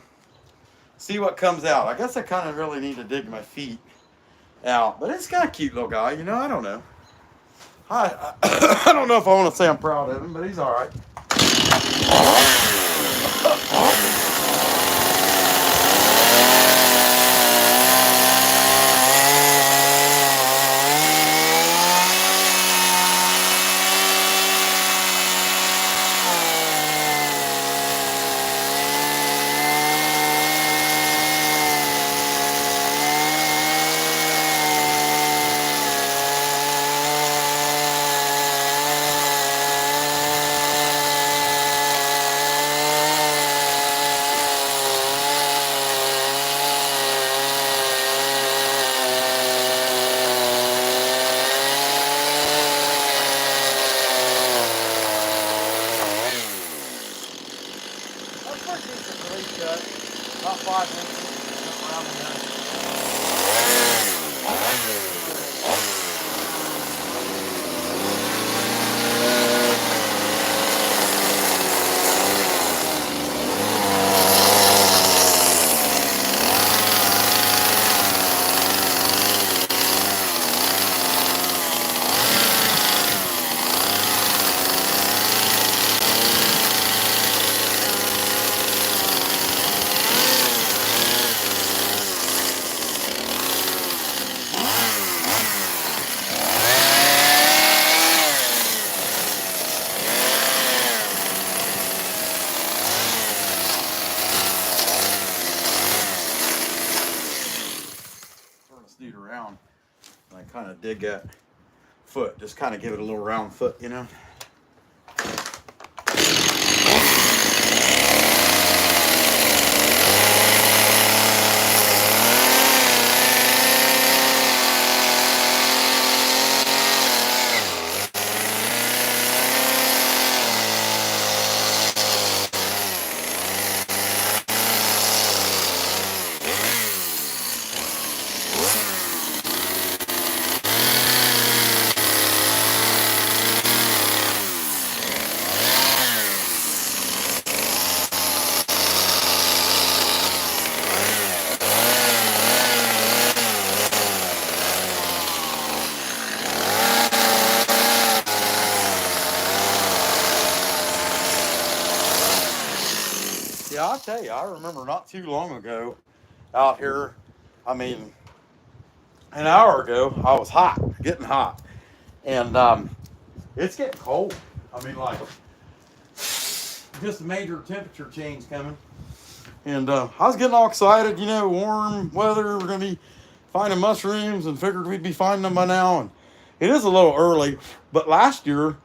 see what comes out. I guess I kind of really need to dig my feet out, but it's kind of cute little guy. You know, I don't know. I don't know if I want to say I'm proud of him, but he's all right. About 5 minutes around the end. Turn this dude around and I kind of dig that foot, just kind of give it a little round foot, you know. Yeah, I'll tell you, I remember not too long ago out here, I mean, an hour ago, I was hot, getting hot. And it's getting cold. I mean, like, just a major temperature change coming. And I was getting all excited, you know, warm weather, we're going to be finding mushrooms and figured we'd be finding them by now. And it is a little early, but last year,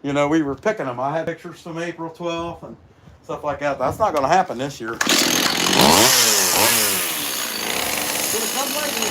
you know, we were picking them. I had pictures from April 12th and stuff like that. That's not going to happen this year. It'll come later.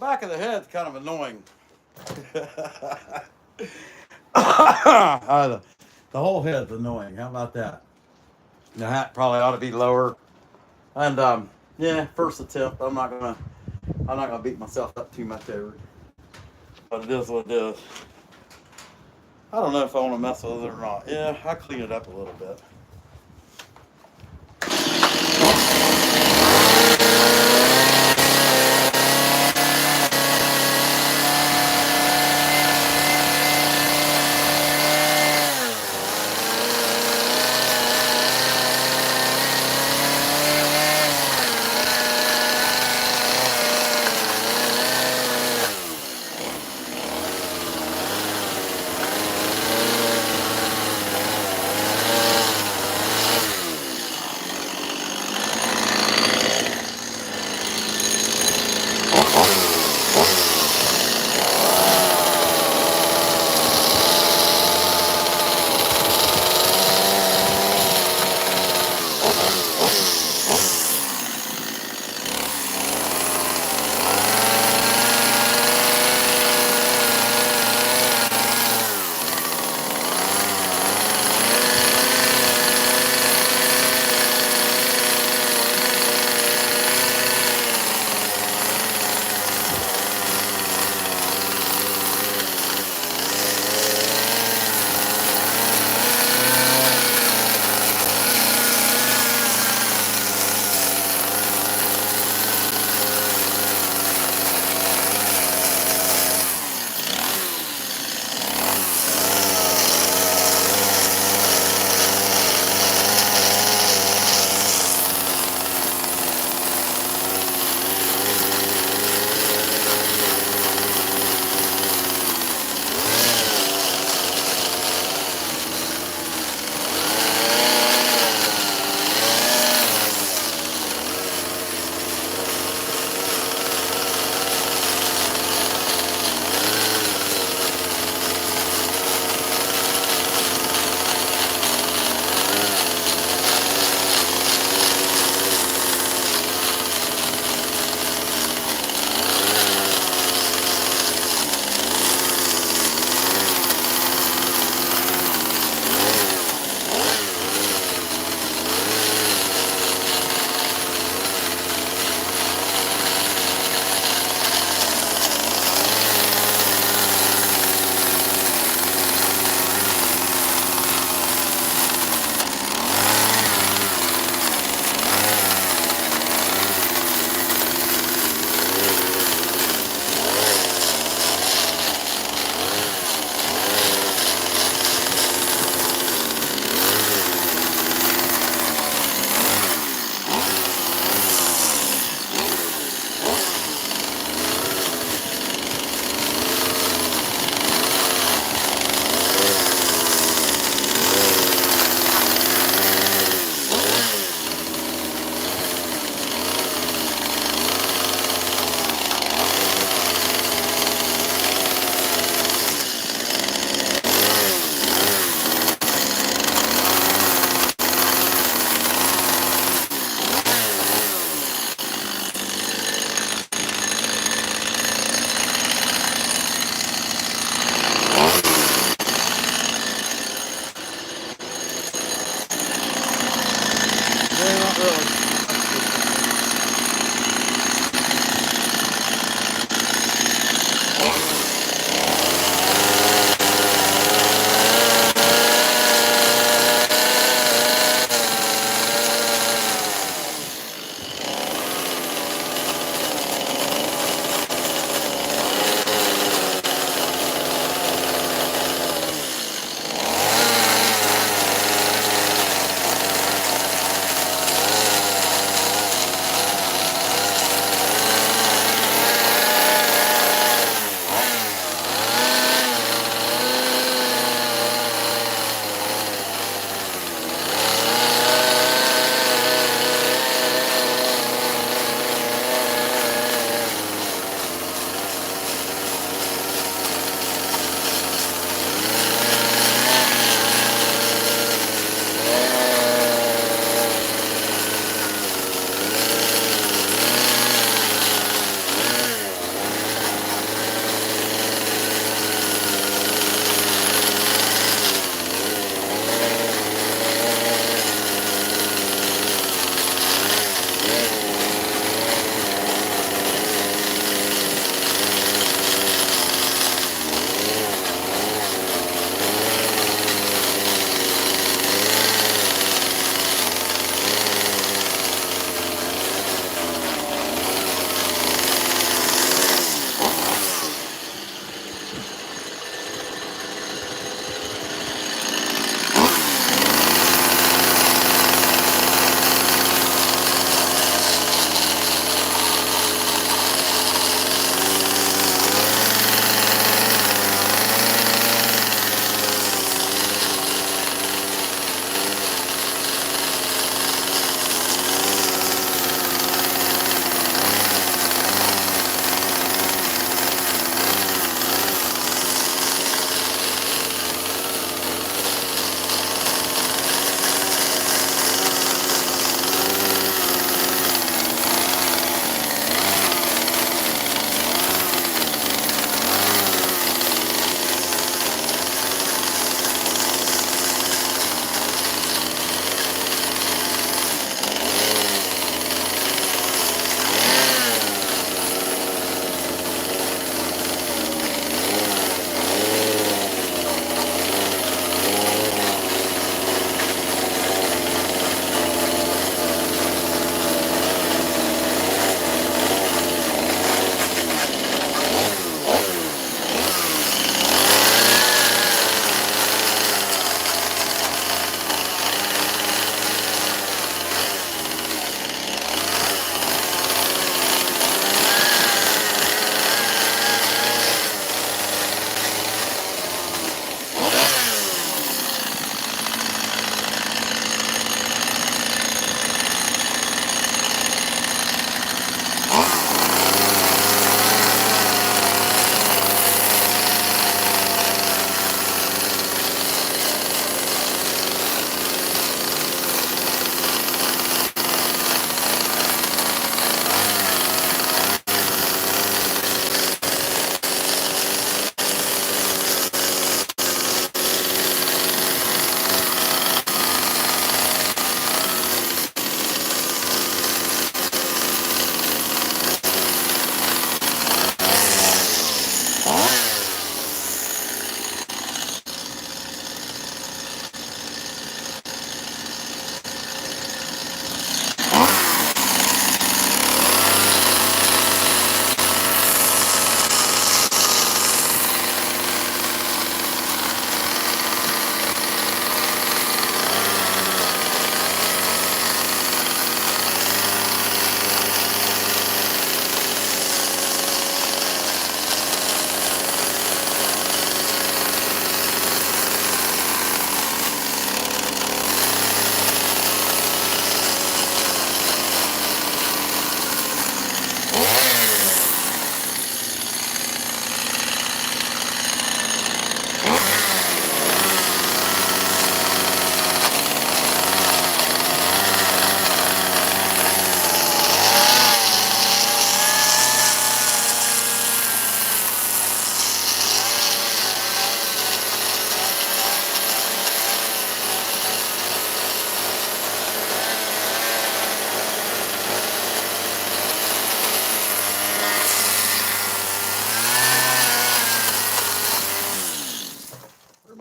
back of the head's kind of annoying. The whole head's annoying. How about that? The hat probably ought to be lower. And yeah, first attempt. I'm not gonna beat myself up too much over it. But it is what it is. I don't know if I want to mess with it or not. Yeah, I clean it up a little bit.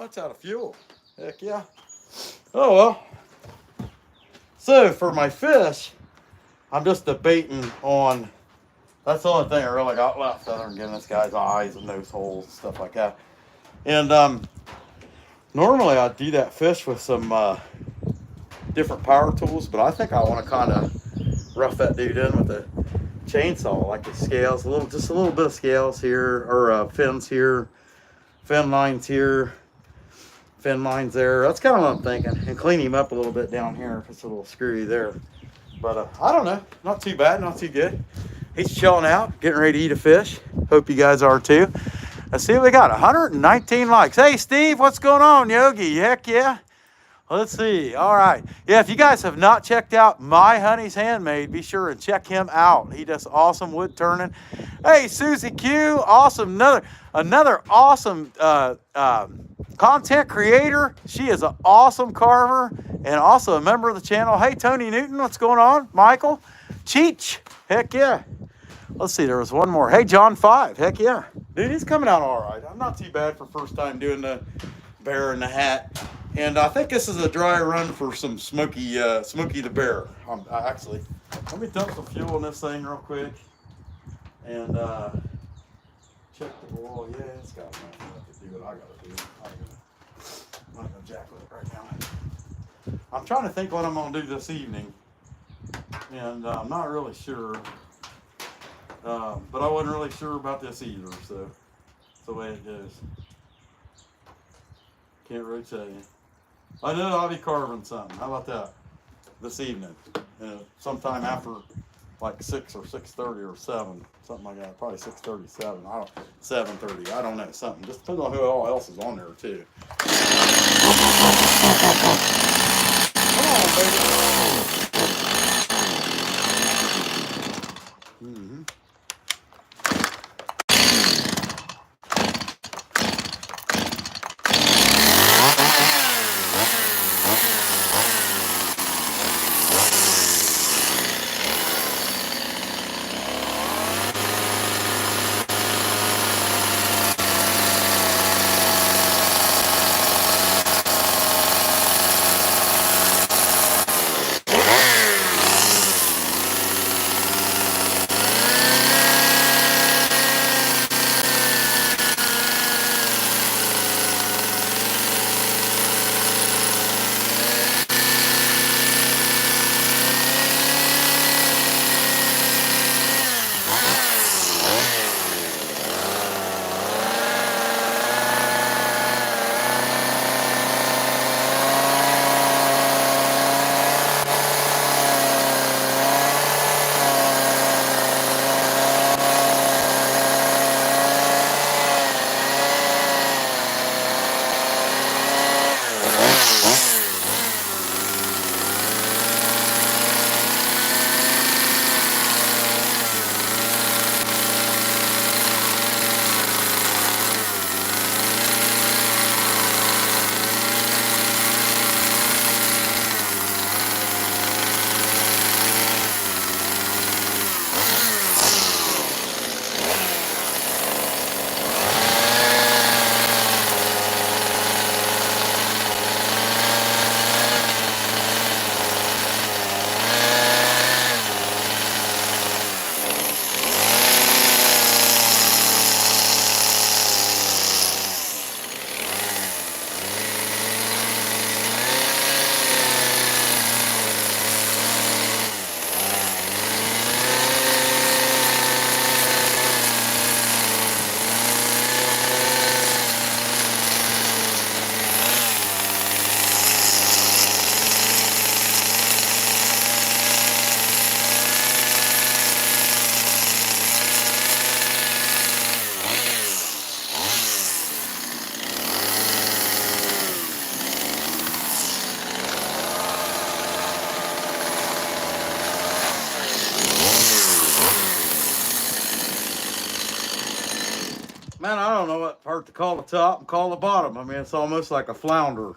it's out of fuel. Heck yeah. Oh well. So for my fish, I'm just debating on. That's the only thing I really got left, other than giving this guy's eyes and nose holes and stuff like that. And normally I'd do that fish with some different power tools, but I think I want to kind of rough that dude in with a chainsaw, like the scales, just a little bit of scales here, or fins here, fin lines here, fin lines there. That's kind of what I'm thinking, and clean him up a little bit down here if it's a little screwy there. But I don't know, not too bad, not too good. He's chilling out, getting ready to eat a fish. Hope you guys are too. Let's see what we got. 119 likes. Hey Steve, what's going on, Yogi? Heck yeah. Let's see. All right. Yeah, if you guys have not checked out My Honey's Handmade, be sure and check him out. He does awesome wood turning. Hey, Susie Q, awesome. Another awesome content creator. She is an awesome carver and also a member of the channel. Hey, Tony Newton, what's going on? Michael, Cheech, heck yeah. Let's see, there was one more. Hey, John 5, heck yeah. Dude, he's coming out all right. I'm not too bad for first time doing the bear in the hat. And I think this is a dry run for some Smokey the Bear. Actually, let me dump some fuel in this thing real quick. And check the oil. Yeah, it's got enough to do what I got to do. I'm not going to jack with it right now. I'm trying to think what I'm going to do this evening. And I'm not really sure. But I wasn't really sure about this either, so it's the way it goes. Can't really tell you. I know I'll be carving something. How about that? This evening. Sometime after like 6 or 6:30 or 7. Something like that. Probably 6:37. 7:30. I don't know. Something. Just depends on who all else is on there too. Come on, baby. Mm-hmm. Man, I don't know what part to call the top and call the bottom. I mean, it's almost like a flounder.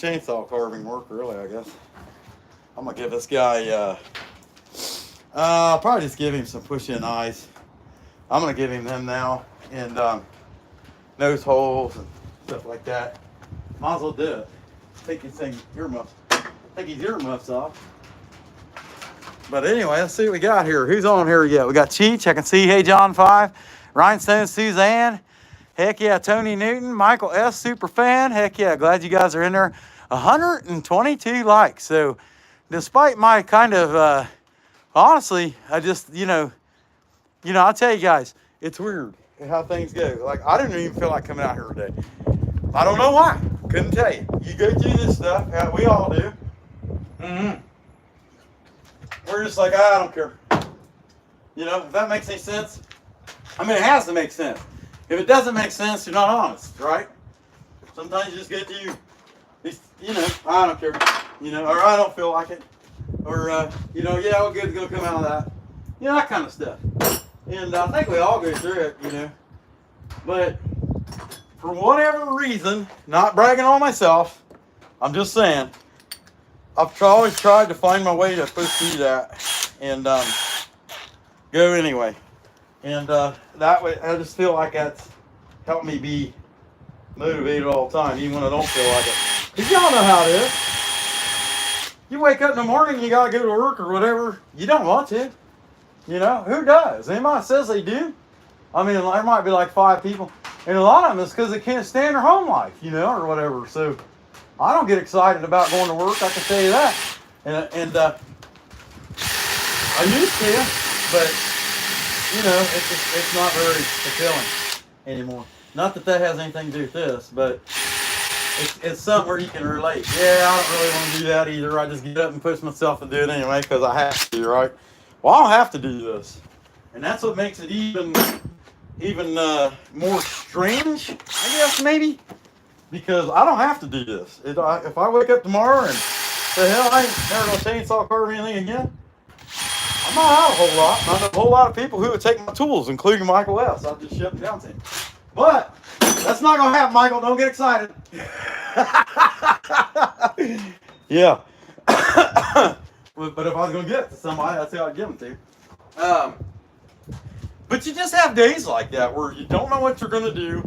chainsaw carving work, really, I guess. I'm gonna give this guy, I'll probably just give him some push-in eyes. I'm gonna give him them now, and nose holes and stuff like that. Might as well do it. Take his earmuffs. Take his earmuffs off. But anyway, let's see what we got here. Who's on here yet? We got Cheech. I can see. Hey, John 5. Rhinestone Suzanne. Heck yeah, Tony Newton. Michael S. Super fan. Heck yeah, glad you guys are in there. 122 likes. So, despite my kind of, honestly, I just, I'll tell you guys, it's weird how things go. Like, I didn't even feel like coming out here today. I don't know why. Couldn't tell you. You go through this stuff. We all do. We're just like, I don't care. If that makes any sense. I mean, it has to make sense. If it doesn't make sense, you're not honest, right? Sometimes you just get to, I don't care. Or I don't feel like it. Or, yeah, what good's going to come out of that? That kind of stuff. And I think we all go through it, But for whatever reason, not bragging on myself, I'm just saying, I've always tried to find my way to push through that and go anyway. And that way, I just feel like that's helped me be motivated all the time, even when I don't feel like it. Because y'all know how it is. You wake up in the morning, you got to go to work or whatever. You don't want to. Who does? Anybody says they do? I mean, there might be like 5 people. And a lot of them is because they can't stand their home life, or whatever. So I don't get excited about going to work, I can tell you that. And I used to, but, it's not very fulfilling anymore. Not that has anything to do with this, but it's something where you can relate. Yeah, I don't really want to do that either. I just get up and push myself and do it anyway because I have to, right? Well, I don't have to do this. And that's what makes it even more strange, I guess, maybe. Because I don't have to do this. If I wake up tomorrow and say, hell, I ain't never going to chainsaw carve anything again, I'm not out a whole lot. I know a whole lot of people who would take my tools, including Michael S. I'll just shut them down to him. But that's not going to happen, Michael. Don't get excited. Yeah. But if I was going to get it to somebody, that's who I'd give them to. But you just have days like that where you don't know what you're going to do.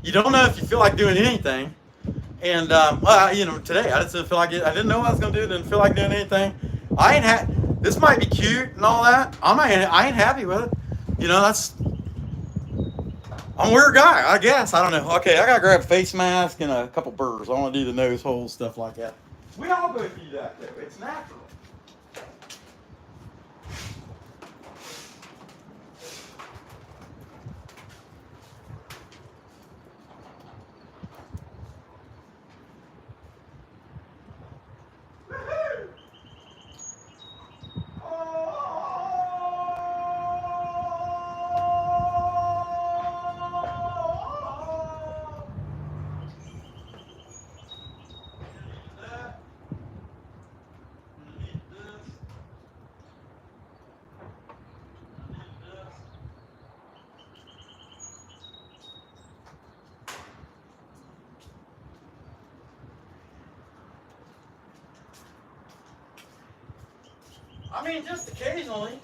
You don't know if you feel like doing anything. And, today I just didn't feel like it. I didn't know what I was going to do. Didn't feel like doing anything. This might be cute and all that. I ain't happy with it. I'm a weird guy, I guess. I don't know. Okay, I got to grab a face mask and a couple burrs. I want to do the nose holes, stuff like that. We all go through that, though. It's natural. I mean, just occasionally,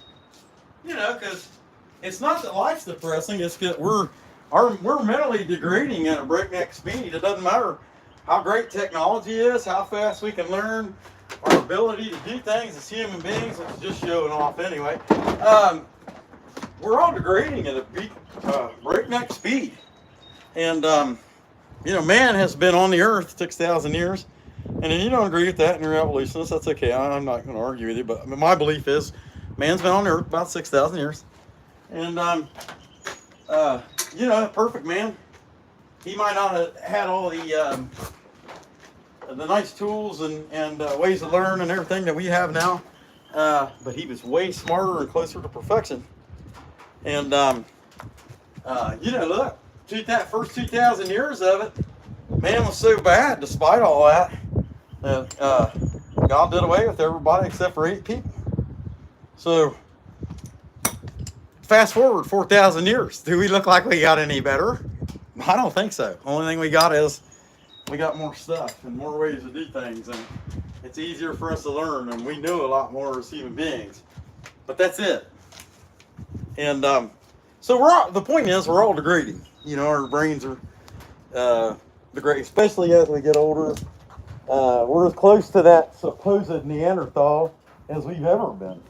because it's not that life's depressing. It's that we're mentally degrading at a breakneck speed. It doesn't matter how great technology is, how fast we can learn, our ability to do things as human beings, which is just showing off anyway. We're all degrading at a breakneck speed. And, man has been on the earth 6,000 years. And if you don't agree with that and you're an evolutionist, that's okay. I'm not going to argue with you. But my belief is man's been on the earth about 6,000 years. And, perfect man. He might not have had all the nice tools and ways to learn and everything that we have now. But he was way smarter and closer to perfection. And, look, that first 2,000 years of it, man was so bad despite all that. God did away with everybody except for 8 people. So, fast forward 4,000 years. Do we look like we got any better? I don't think so. Only thing we got is we got more stuff and more ways to do things, and it's easier for us to learn, and we know a lot more as human beings. But that's it. And so the point is, we're all degrading. You know, our brains are degrading, especially as we get older. We're as close to that supposed Neanderthal as we've ever been.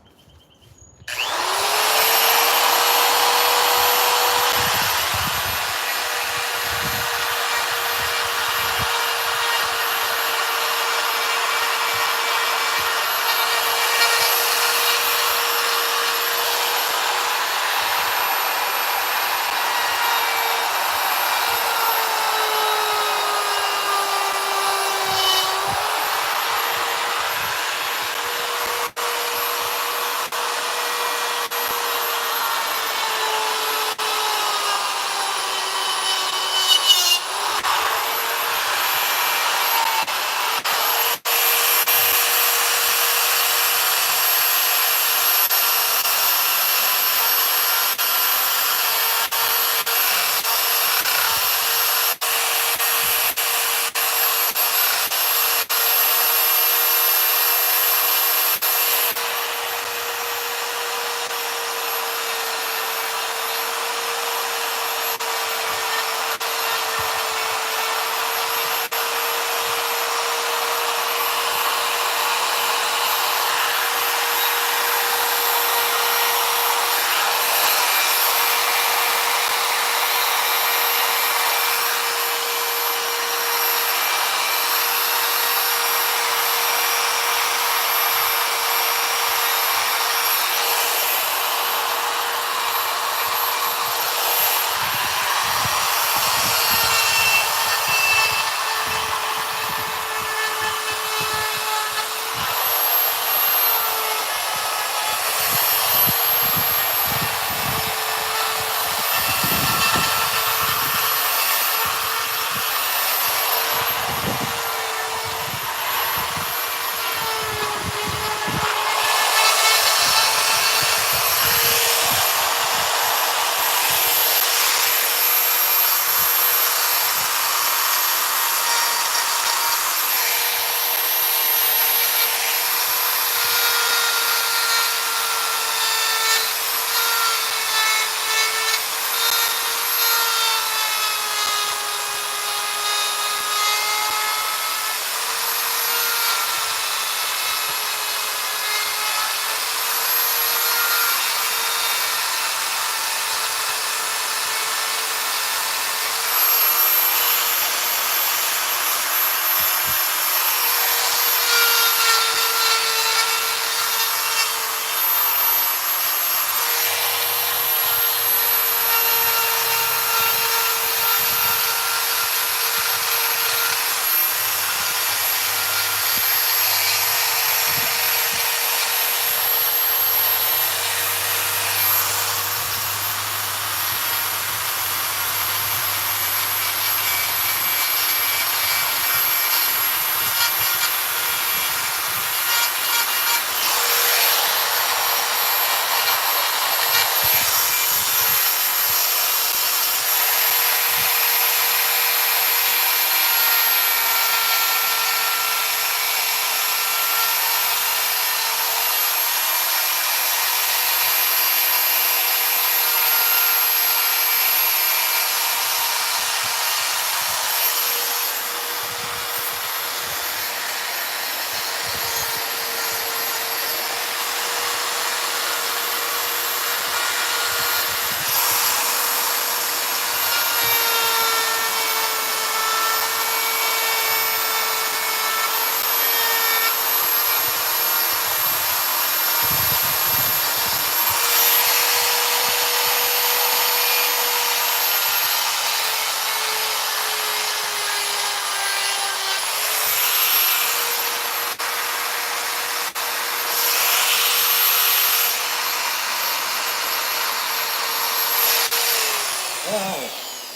Well,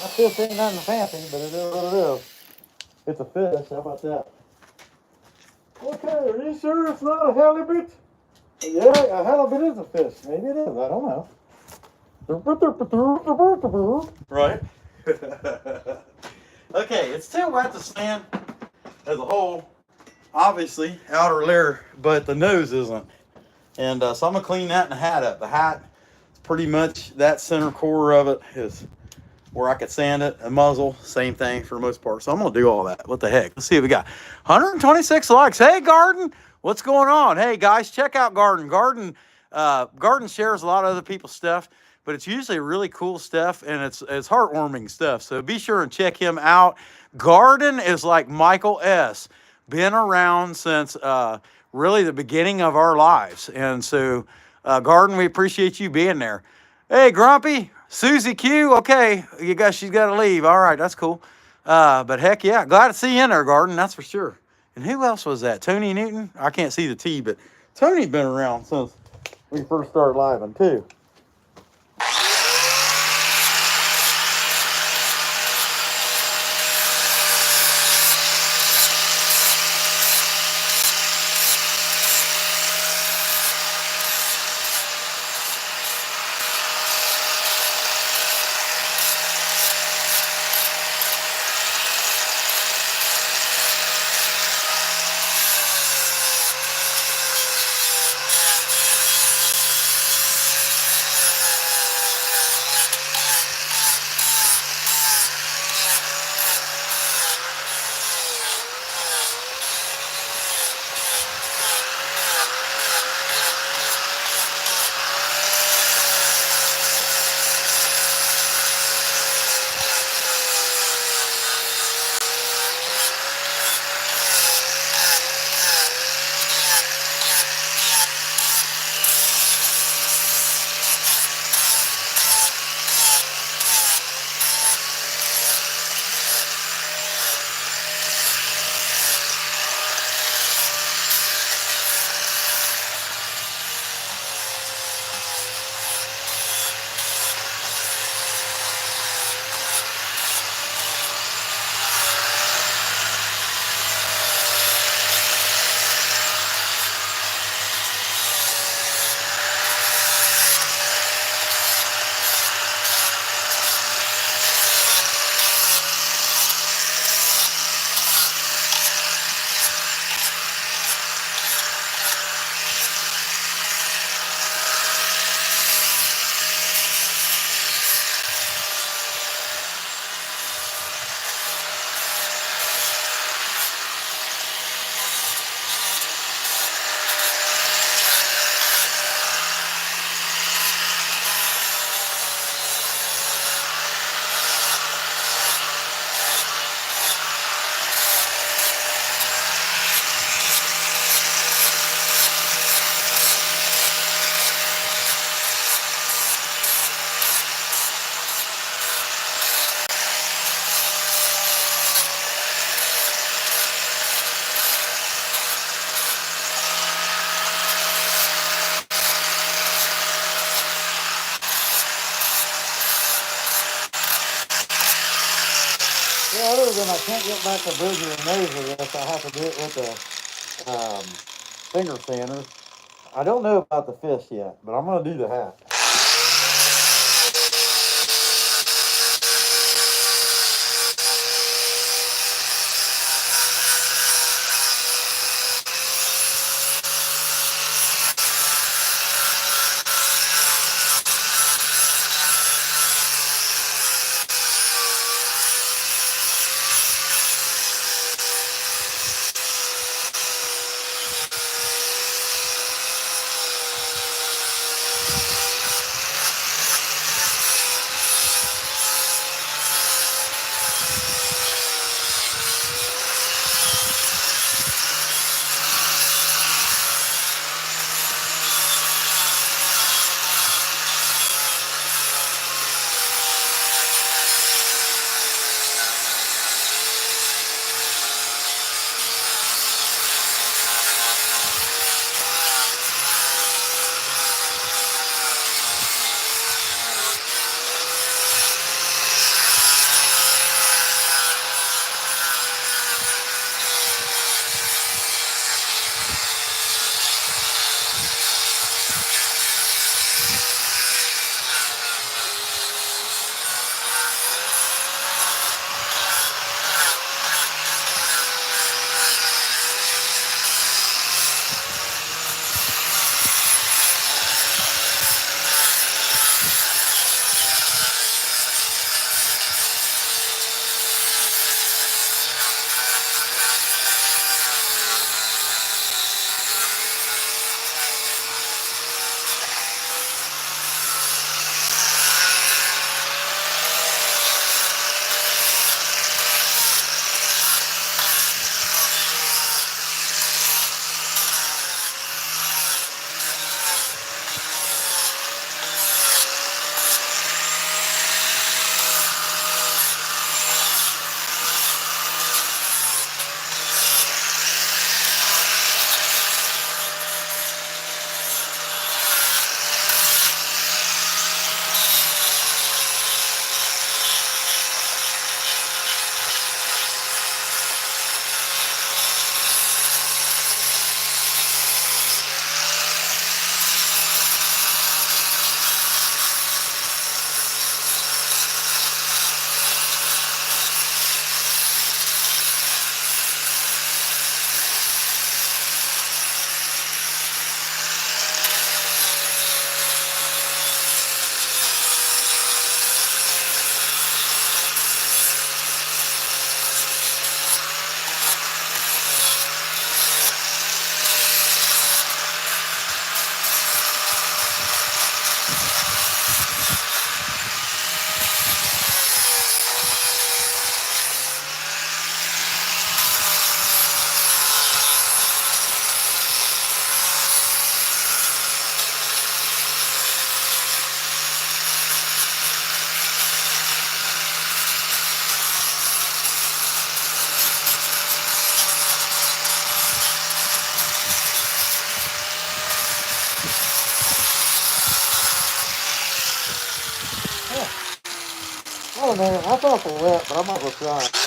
that fish ain't nothing fancy, but it is what it is. It's a fish. How about that? Okay, are you sure it's not a halibut? Yeah, a halibut is a fish. Maybe it is. I don't know. Right? Okay, it's too wet to sand as a whole. Obviously, outer layer, but the nose isn't. And so I'm gonna clean that and the hat up. The hat is pretty much that center core of it is where I could sand it. A muzzle, same thing for the most part. So I'm gonna do all that. What the heck? Let's see what we got. 126 likes. Hey, Garden, what's going on? Hey guys, check out Garden. Garden shares a lot of other people's stuff, but it's usually really cool stuff and it's heartwarming stuff. So be sure and check him out. Garden is like Michael S. Been around since really the beginning of our lives, and so Garden, we appreciate you being there. Hey, Grumpy, Susie Q. Okay, she's got to leave. All right, that's cool. But heck yeah, glad to see you in there, Garden. That's for sure. And who else was that? Tony Newton. I can't see the T, but Tony's been around since we first started living too. Yeah, other than I can't get back the bridge of the nose with this, I have to do it with the finger sanders. I don't know about the fist yet, but I'm gonna do the hat. in there. I thought they wet, but I'm not gonna try it.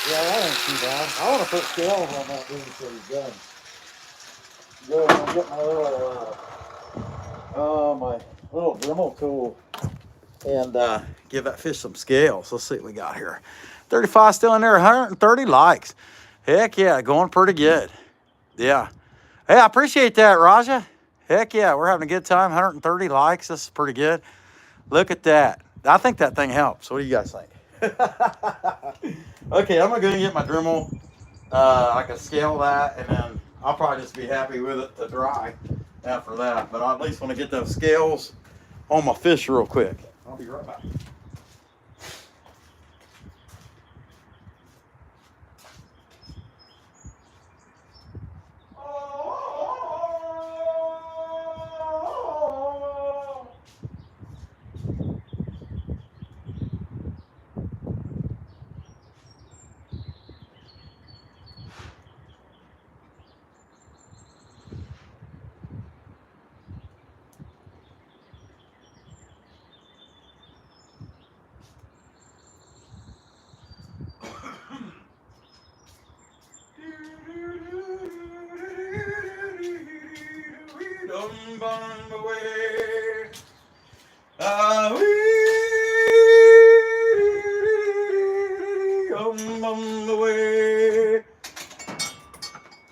Yeah, that ain't too bad. I want to put scales on that dude so he's done. Go and get my little Dremel tool and give that fish some scales. Let's see what we got here. 35 still in there, 130 likes. Heck yeah, going pretty good. Yeah. Hey, I appreciate that, Raja. Heck yeah, we're having a good time. 130 likes. This is pretty good. Look at that. I think that thing helps. What do you guys think? Okay, I'm gonna go and get my Dremel. I can scale that, and then I'll probably just be happy with it to dry after that. But I at least want to get those scales on my fish real quick. I'll be right back.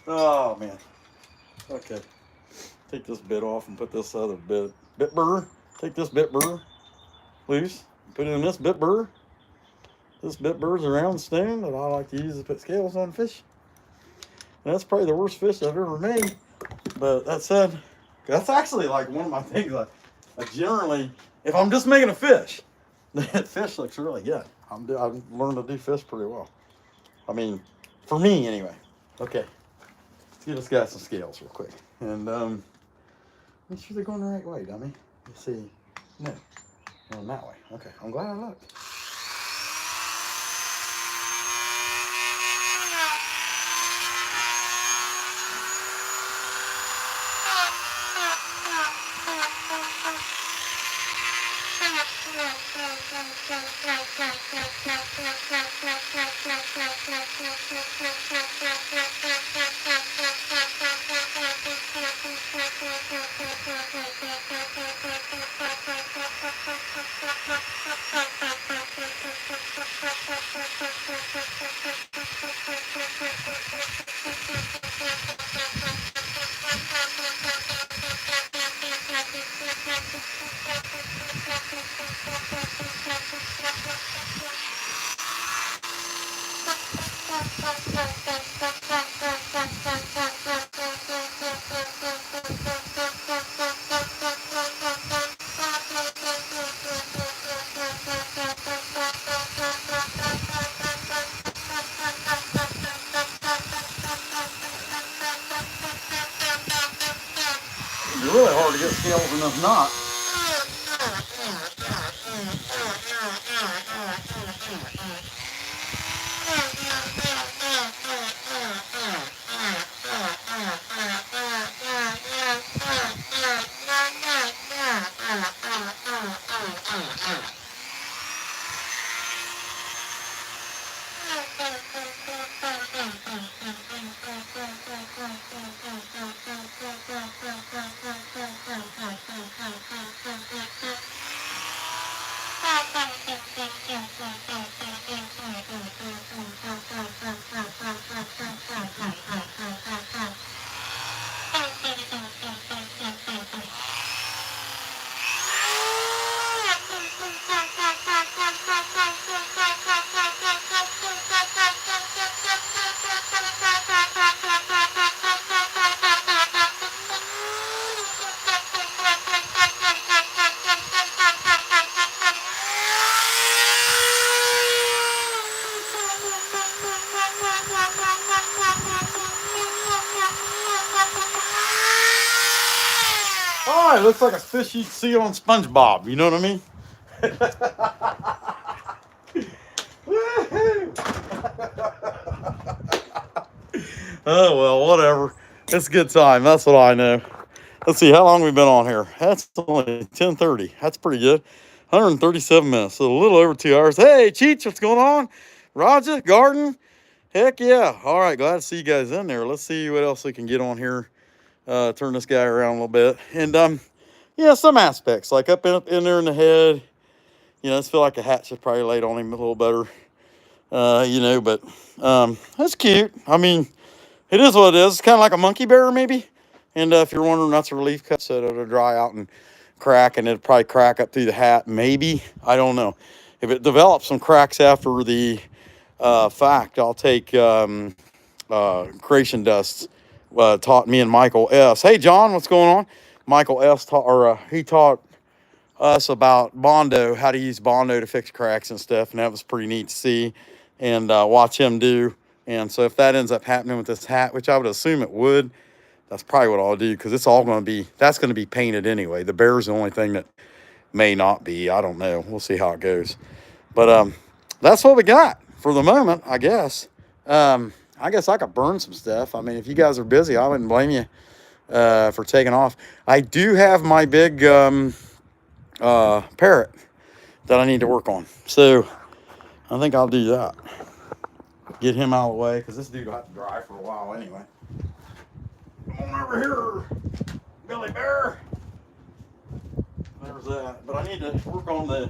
Oh man. Okay. Take this bit off and put this other bit burr. Take this bit burr loose. Put it in this bit burr. This bit burr's a round stone that I like to use to put scales on fish. And that's probably the worst fish I've ever made. But that said, that's actually like one of my things. I generally, if I'm just making a fish, that fish looks really good. I've learned to do fish pretty well. I mean, for me anyway. Okay, let's get this guy some scales real quick. And make sure they're going the right way, dummy. Let's see. No, going that way. Okay, I'm glad I looked. It's really hard to get scales in this knot. Oh, it looks like a fish you'd see on SpongeBob. You know what I mean? Oh well, whatever. It's a good time. That's what I know. Let's see how long we've been on here. That's only 10:30. That's pretty good. 137 minutes, so a little over 2 hours. Hey, Cheech, what's going on? Roger, Garden. Heck yeah. All right, glad to see you guys in there. Let's see what else we can get on here. Turn this guy around a little bit. And yeah, some aspects, like up in there in the head. You know, I just feel like a hat should probably laid on him a little better. You know, but that's cute. I mean, it is what it is. It's kind of like a monkey bear, maybe. And if you're wondering, that's a relief cut, so it'll dry out and crack, and it'll probably crack up through the hat. Maybe, I don't know. If it develops some cracks after the fact, I'll take creation dust. Taught me and Michael S. Hey, John, what's going on? Michael S. He taught us about Bondo, how to use Bondo to fix cracks and stuff, and that was pretty neat to see and watch him do. And so if that ends up happening with this hat, which I would assume it would, that's probably what I'll do, because it's all going to be, that's going to be painted anyway. The bear's the only thing that may not be. I don't know. We'll see how it goes. But that's what we got for the moment, I guess. I guess I could burn some stuff. I mean, if you guys are busy, I wouldn't blame you for taking off. I do have my big parrot that I need to work on. So I think I'll do that. Get him out of the way, because this dude will have to dry for a while anyway. Come on over here, Billy Bear. There's that. But I need to work on the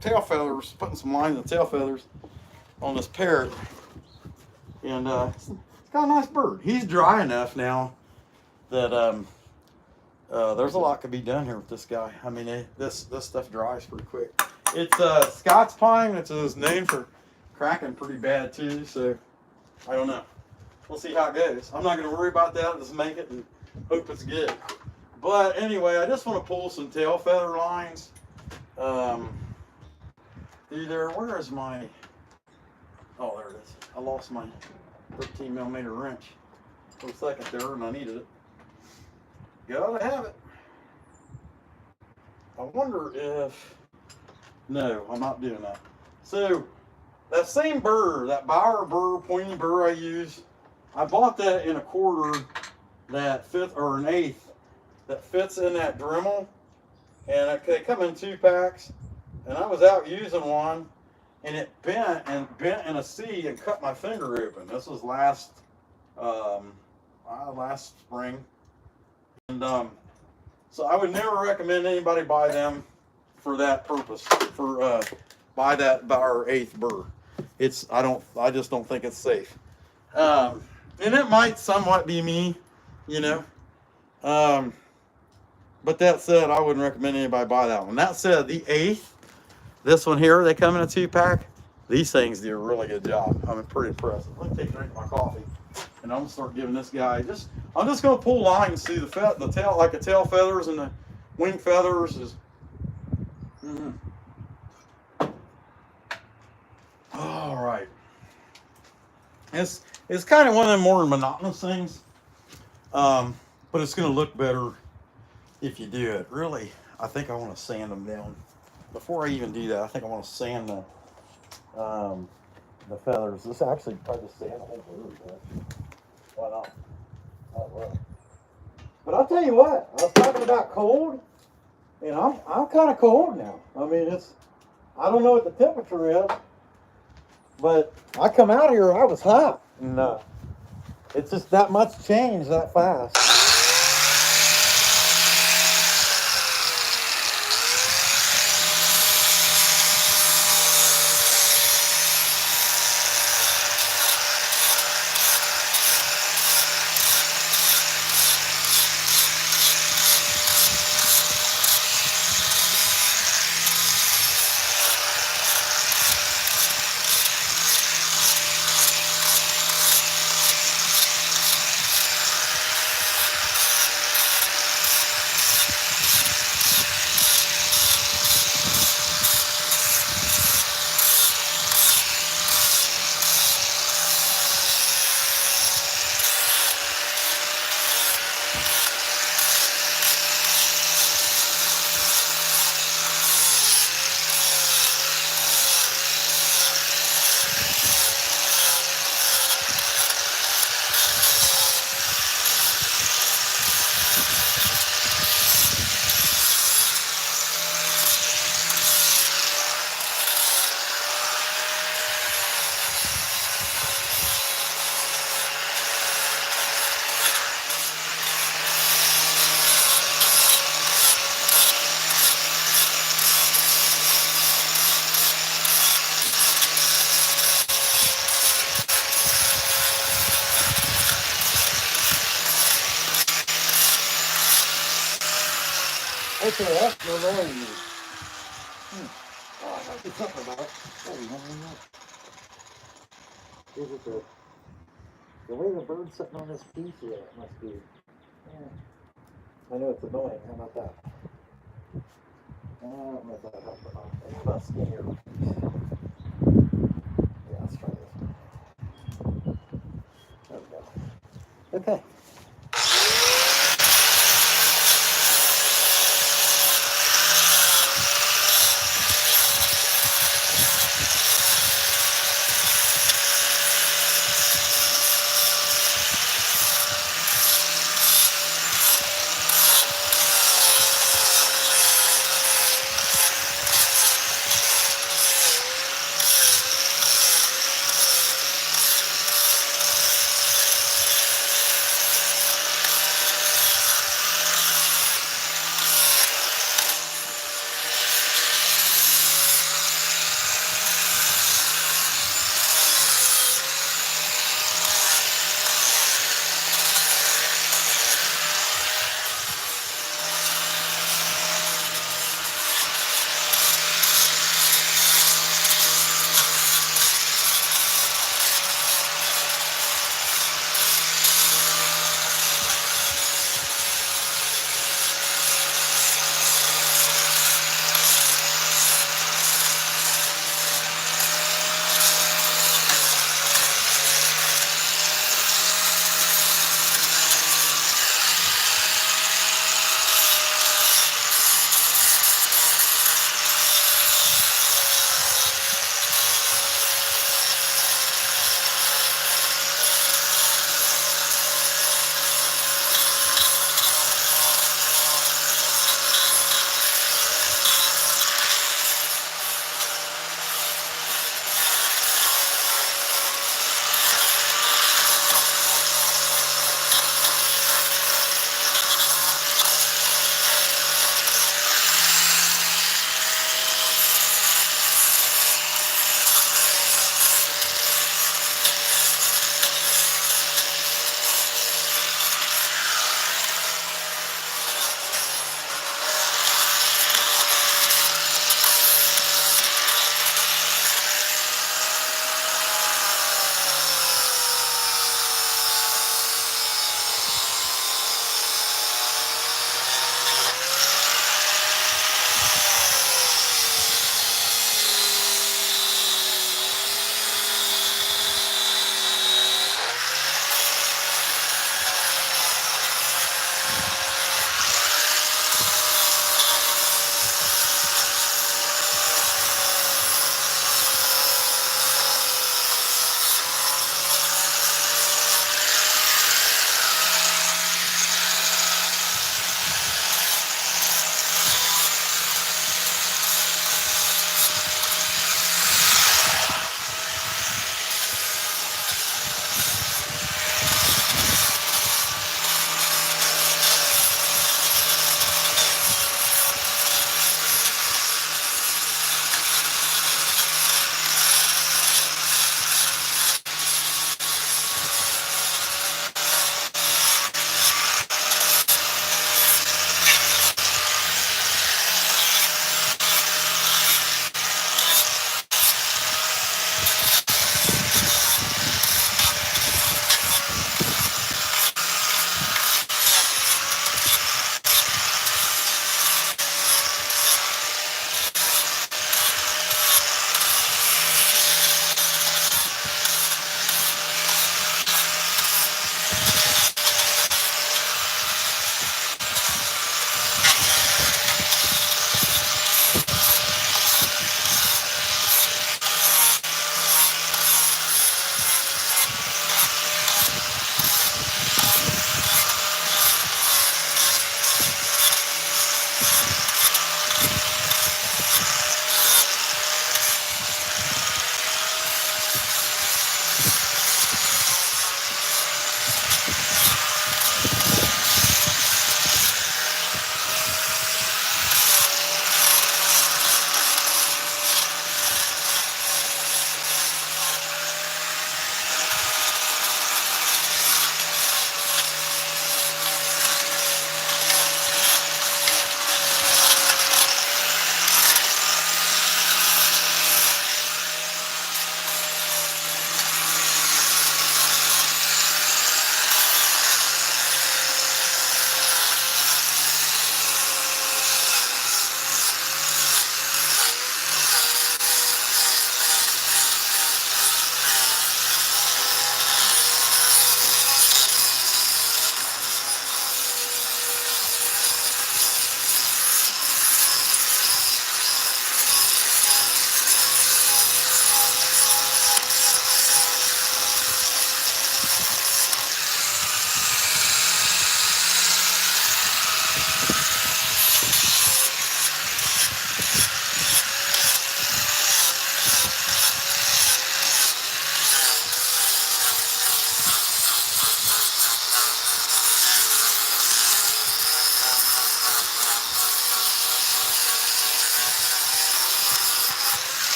tail feathers, putting some lines in the tail feathers on this parrot. And it's got a nice bird. He's dry enough now that there's a lot could be done here with this guy. I mean, this stuff dries pretty quick. It's Scots pine, which is known for cracking pretty bad too. So I don't know. We'll see how it goes. I'm not going to worry about that. Just make it and hope it's good. But anyway, I just want to pull some tail feather lines. Either, where is my, oh, there it is. I lost my 13 millimeter wrench for a second there, and I needed it. Gotta have it. I wonder if, no, I'm not doing that. So, that same burr, that Bauer burr, pointy burr I use, I bought that in a quarter that fit, or an eighth, that fits in that Dremel. And they come in 2 packs. And I was out using one, and it bent in a C and cut my finger open. This was last spring. And so I would never recommend anybody buy them for that purpose, for buy that Bauer eighth burr. I just don't think it's safe. And it might somewhat be me, you know. But that said, I wouldn't recommend anybody buy that one. That said, the eighth, this one here, they come in a 2-pack. These things do a really good job. I'm pretty impressed. Let me take a drink of my coffee, and I'm gonna start giving this guy I'm just gonna pull lines through the tail, like the tail feathers and the wing feathers is. All right. It's kind of one of the more monotonous things, but it's gonna look better if you do it. Really, I think I want to sand them down. Before I even do that, I think I want to sand the feathers. This actually probably sand the whole bird. Why not? Oh, well. But I'll tell you what, I was talking about cold, and I'm kind of cold now. I mean, I don't know what the temperature is, but I come out here, I was hot. And it's just that much change that fast. Okay, that's the annoying me. Oh, I gotta do something about it. Oh, you know what? Is it the way the bird's sitting on this piece? Yeah, it must be. Yeah. I know it's annoying. How about that? I don't know if that helped or not. It must be here. Yeah, let's try this one. There we go. Okay.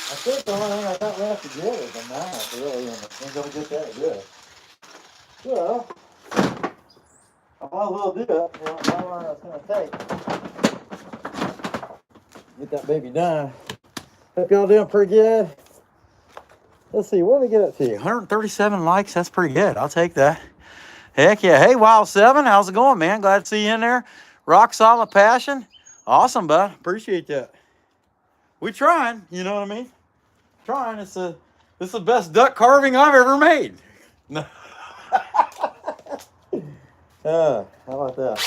I think the only thing I thought we have to get is a knife, really, and we're gonna get that good. Well, I might as well do it. You know how long it's gonna take. Get that baby done. Hope y'all doing pretty good. Let's see, what did we get up to? 137 likes, that's pretty good. I'll take that. Heck yeah. Hey, Wild7, how's it going, man? Glad to see you in there. Rock solid passion. Awesome, bud. Appreciate that. We trying, you know what I mean? Trying. This is the best duck carving I've ever made. How about that?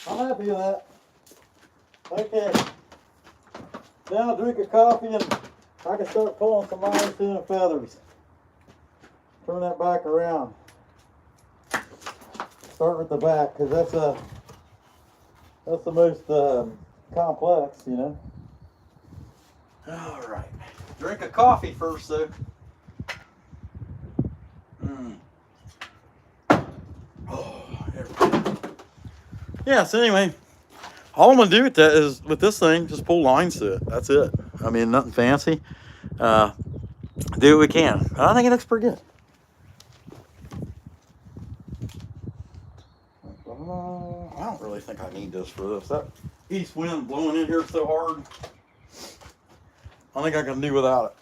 I'm happy with that. Okay. Now drink a coffee and I can start pulling some irons in and feathers. Turn that back around. Start with the back because that's the most complex, you know. All right. Drink a coffee first, though. Oh, there we go. Yeah, so anyway, all I'm going to do with that is, with this thing, just pull lines to it. That's it. I mean, nothing fancy. Do what we can. I think it looks pretty good. I don't really think I need this for this. That east wind blowing in here so hard, I think I can do without it.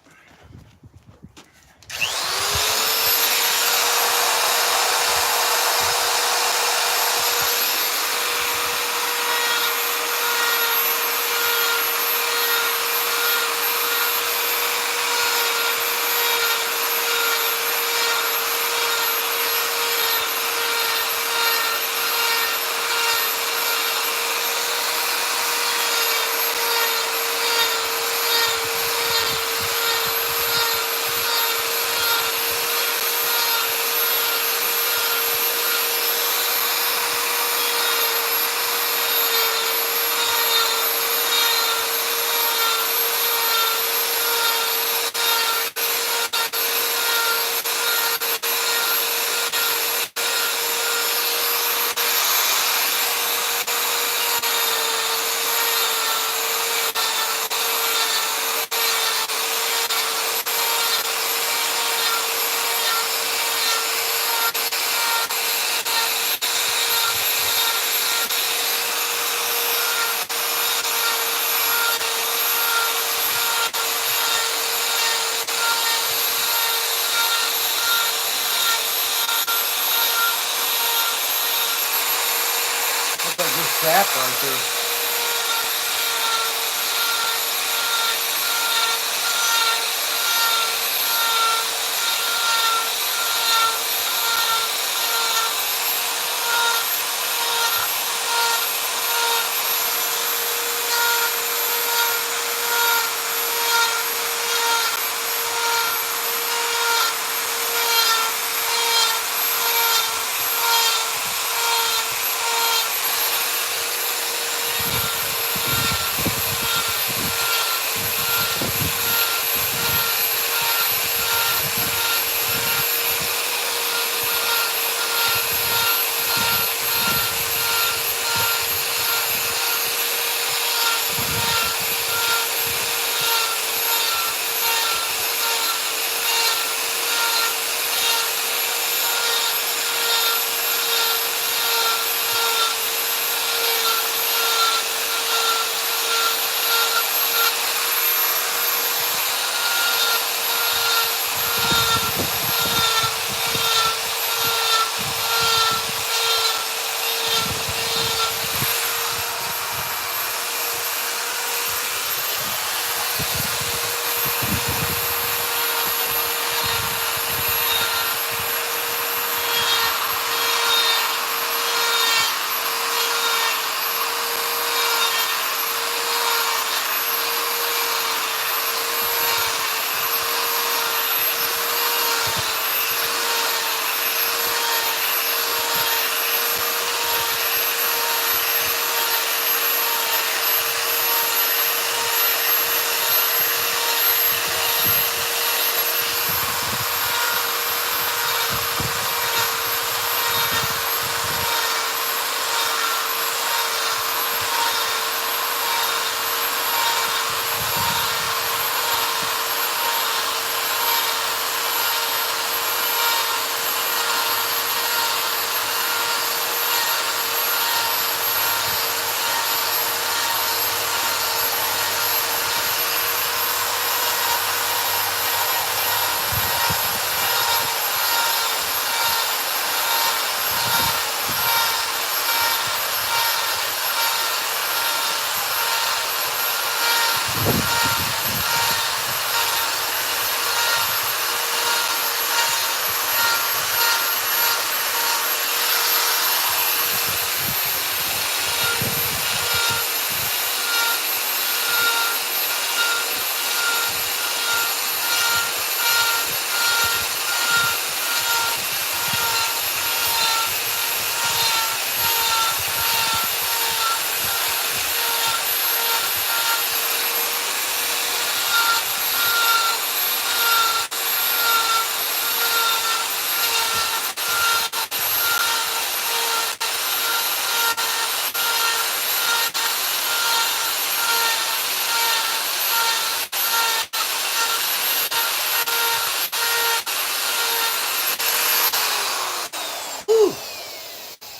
sap right there.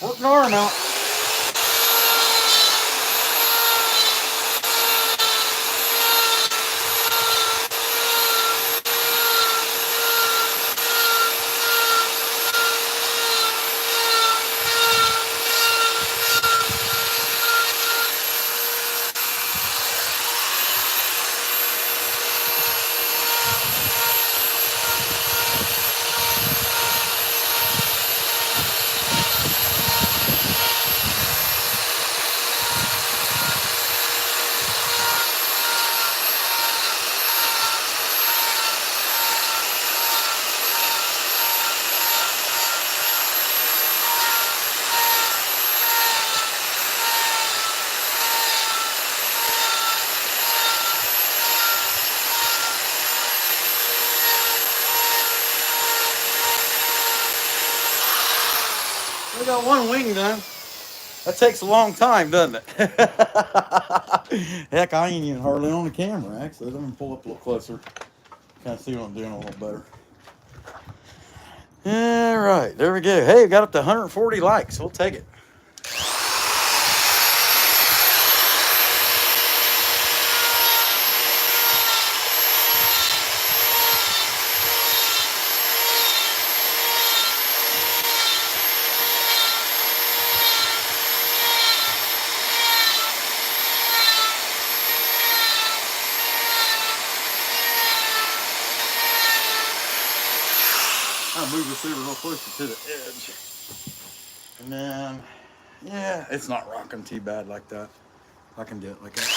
Working arm out. We got one wing done. That takes a long time, doesn't it? Heck, I ain't even hardly on the camera, actually. Let me pull up a little closer. Kind of see what I'm doing a little better. All right, there we go. Hey, we got up to 140 likes. We'll take it. I'll move this over real closer to the edge. And then, yeah, it's not rocking too bad like that. I can do it like that.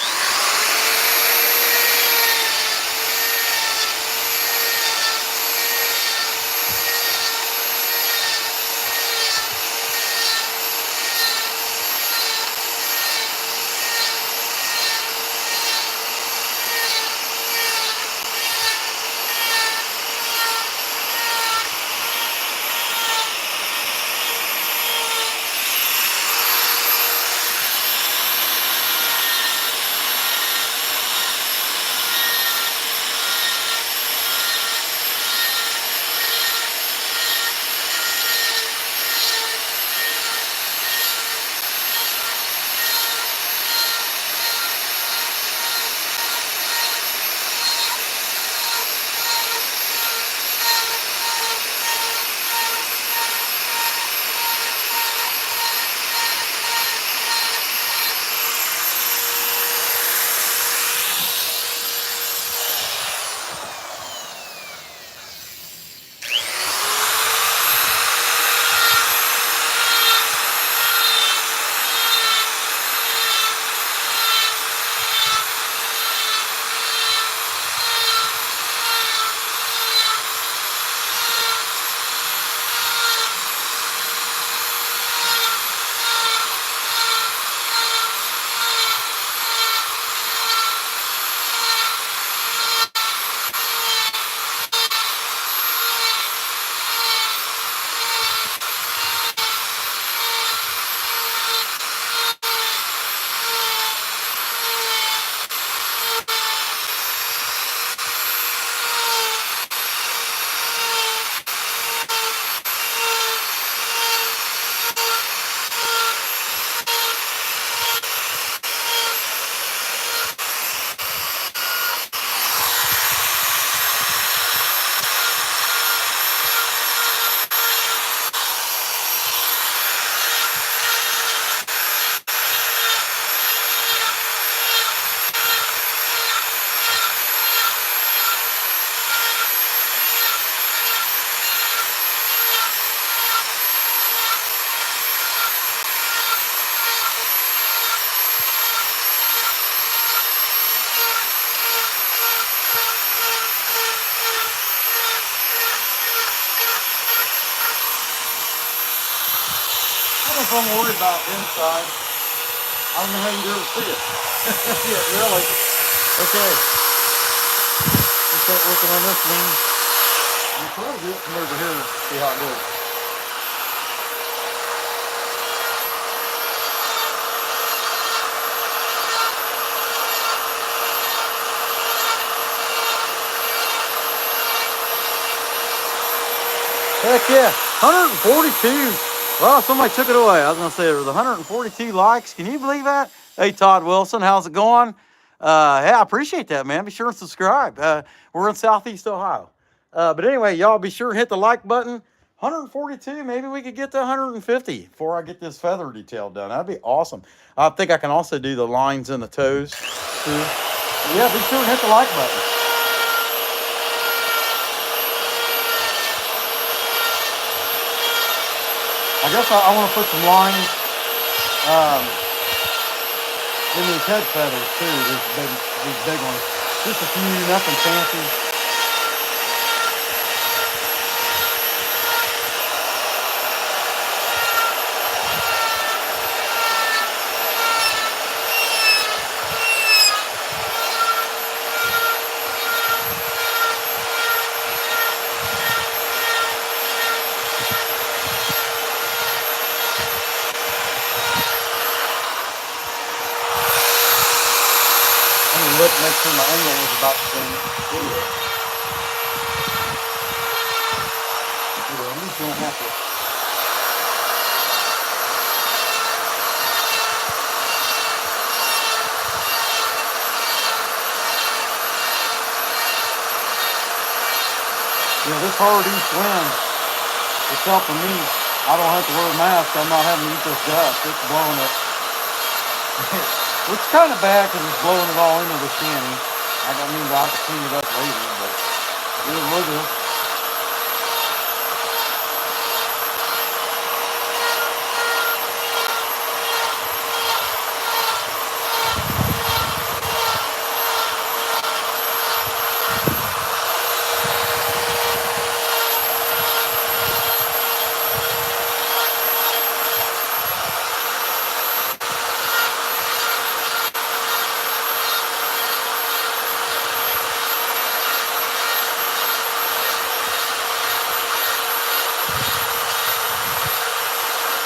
If I'm worried about inside, I don't know how you do it see it. Yeah, really. Okay. Let's start working on this one. I'm trying to do it from over here. See how it goes. Heck yeah. 142. Well, somebody took it away. I was going to say there was 142 likes. Can you believe that? Hey, Todd Wilson, how's it going? Yeah, I appreciate that, man. Be sure and subscribe. We're in Southeast Ohio. But anyway, y'all be sure and hit the like button. 142, maybe we could get to 150 before I get this feather detail done. That'd be awesome. I think I can also do the lines in the toes too. Yeah, be sure and hit the like button. I guess I want to put some lines in these head feathers too. These big ones. Just a few, nothing fancy. Look, make sure my angle is about the same. I'm just gonna have to. This hard east wind, it's helping me. I don't have to wear a mask. I'm not having to eat this dust. It's blowing it. Which is kind of bad because it's blowing it all into the shanty. I mean, I have to clean it up later, but it is what it is.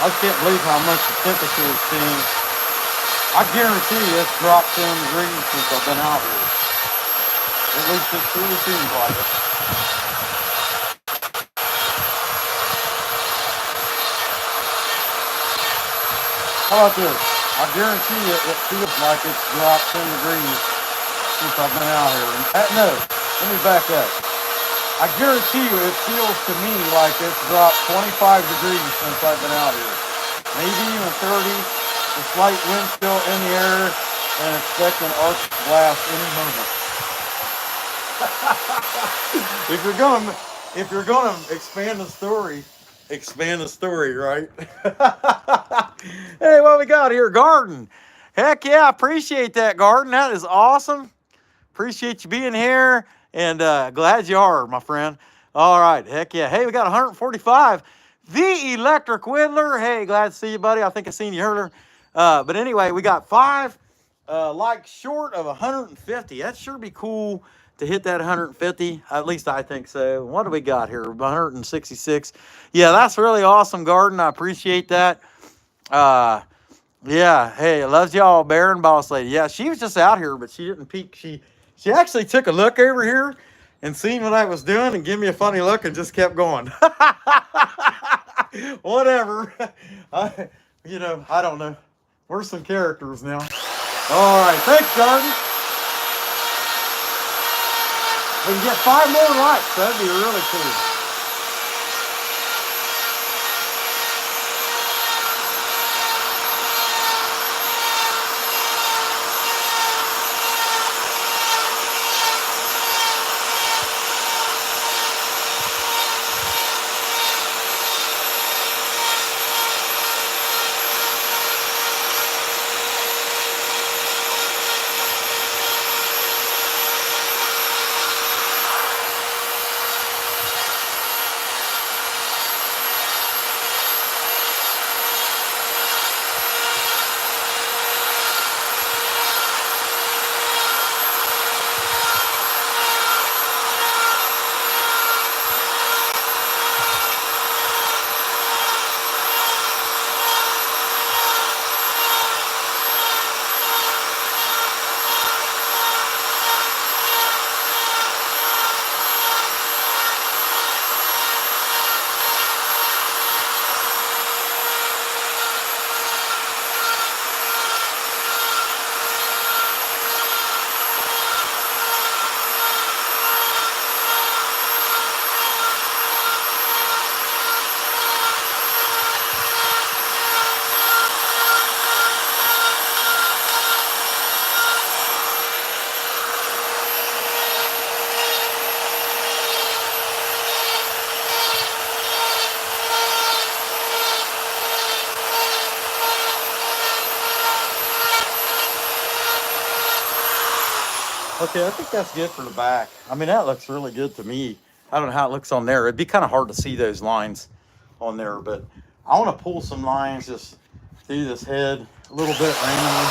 I just can't believe how much the temperature has changed. I guarantee you it's dropped 10 degrees since I've been out here. At least it truly seems like it. How about this? I guarantee you it feels like it's dropped 10 degrees since I've been out here. No, let me back up. I guarantee you it feels to me like it's dropped 25 degrees since I've been out here. Maybe even 30. The slight wind still in the air and expect an Arctic blast any moment. If you're gonna expand the story, right? Hey, what we got here? Garden. Heck yeah, appreciate that, Garden. That is awesome. Appreciate you being here, and glad you are, my friend. All right, heck yeah. Hey, we got 145. The Electric Whittler. Hey, glad to see you, buddy. I think I seen you earlier. But anyway, we got 5 likes short of 150. That sure be cool to hit that 150. At least I think so. What do we got here? 166. Yeah, that's really awesome, Garden. I appreciate that. Yeah, hey, loves y'all, Baron Boss Lady. Yeah, she was just out here, but she didn't peek. She actually took a look over here and seen what I was doing and gave me a funny look and just kept going. Whatever. I don't know. We're some characters now. All right, thanks, Garden. We can get 5 more likes. That'd be really cool. Okay, I think that's good for the back. I mean, that looks really good to me. I don't know how it looks on there. It'd be kind of hard to see those lines on there, but I want to pull some lines just through this head a little bit randomly.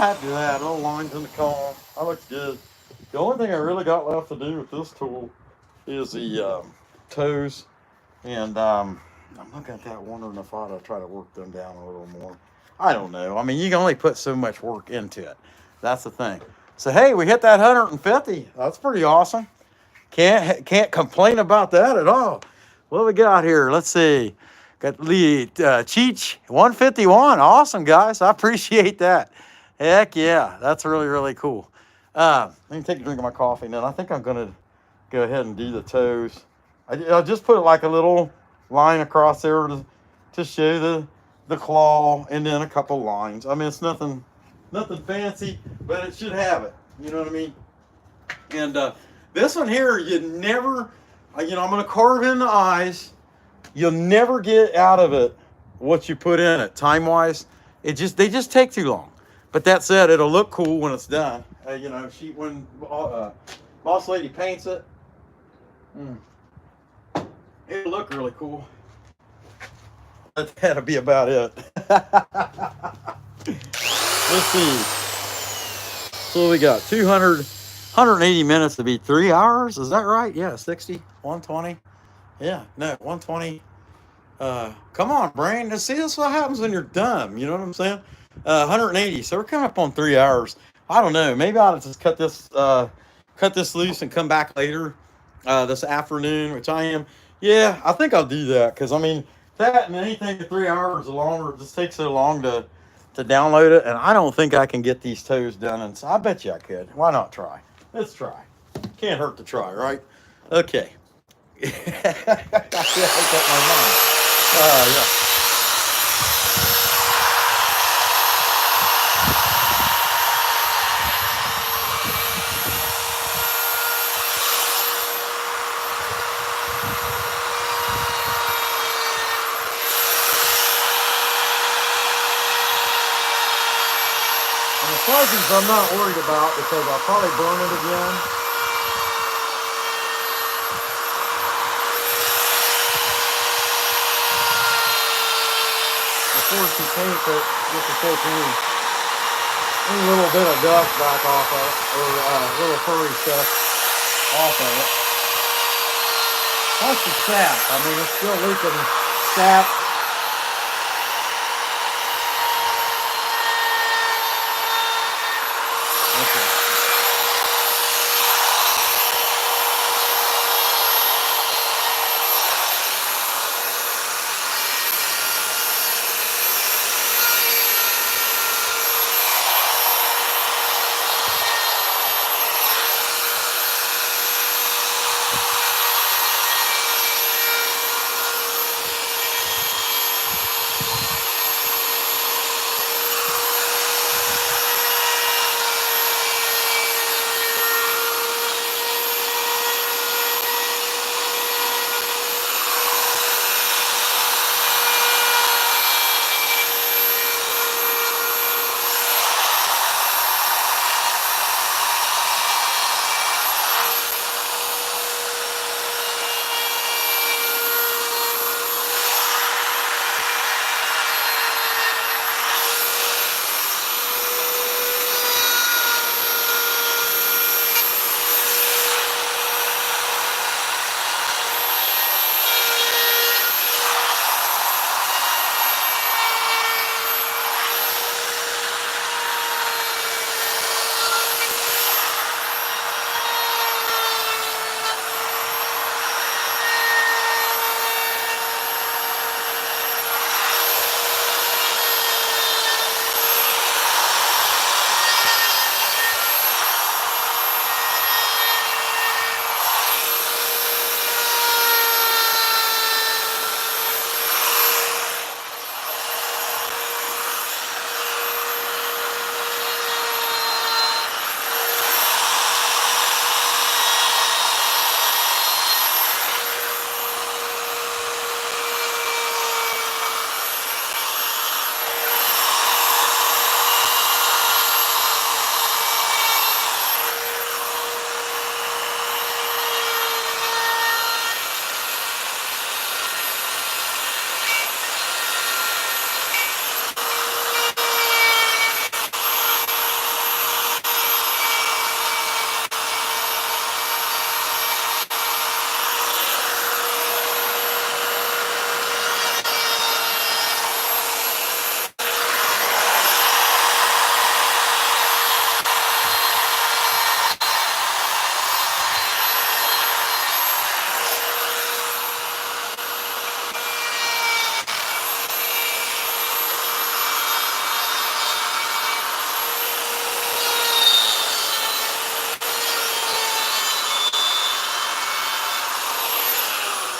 happy with that. Little lines in the comb. That looks good. The only thing I really got left to do with this tool is the toes. And I'm looking at that wondering if I ought to try to work them down a little more. I don't know. I mean, you can only put so much work into it. That's the thing. So, hey, we hit that 150. That's pretty awesome. Can't complain about that at all. What do we got here? Let's see. Got Lee Cheech 151. Awesome, guys. I appreciate that. Heck yeah. That's really, really cool. Let me take a drink of my coffee now. I think I'm going to go ahead and do the toes. I'll just put like a little line across there to show the claw, and then a couple lines. I mean, it's nothing fancy, but it should have it. You know what I mean? And this one here, you never, I'm going to carve in the eyes. You'll never get out of it what you put in it. Time-wise, they just take too long. But that said, it'll look cool when it's done. When Boss Lady paints it, it'll look really cool. But that'll be about it. Let's see. So we got 180 minutes to be 3 hours. Is that right? Yeah, 60, 120. Yeah, no, 120. Come on, brain. Let's see, this is what happens when you're dumb. You know what I'm saying? 180. So we're coming up on 3 hours. I don't know. Maybe I'll just cut this loose and come back later this afternoon, which I am. Yeah, I think I'll do that because I mean that and anything to 3 hours or longer, it just takes so long to download it, and I don't think I can get these toes done. And so I bet you I could. Why not try? Let's try. Can't hurt to try, right? Okay. I feel like that my mind. Yeah. And the fuzzies I'm not worried about because I'll probably burn it again. Before she paints it with the 14. A little bit of dust back off of it, or little furry stuff off of it. Plus the sap. I mean, it's still leaking sap. Okay.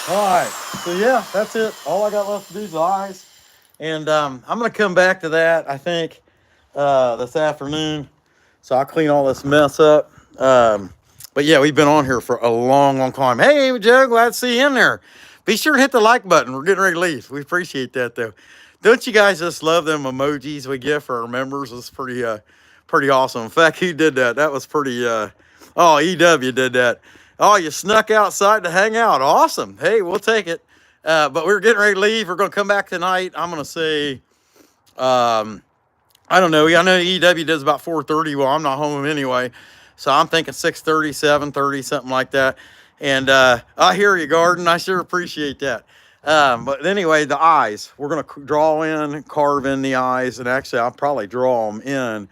All right, so yeah, that's it. All I got left to do is the eyes. And I'm going to come back to that, I think, this afternoon. So I'll clean all this mess up. But yeah, we've been on here for a long, long time. Hey, Joe, glad to see you in there. Be sure to hit the like button. We're getting ready to leave. We appreciate that, though. Don't you guys just love them emojis we get for our members? It's pretty awesome. In fact, who did that? That was pretty, oh, EW did that. Oh, you snuck outside to hang out. Awesome. Hey, we'll take it. But we're getting ready to leave. We're going to come back tonight. I'm going to say, I don't know. I know EW does about 4:30. Well, I'm not home anyway. So I'm thinking 6:30, 7:30, something like that. And I hear you, Garden. I sure appreciate that. But anyway, the eyes. We're going to draw in, carve in the eyes. And actually, I'll probably draw them in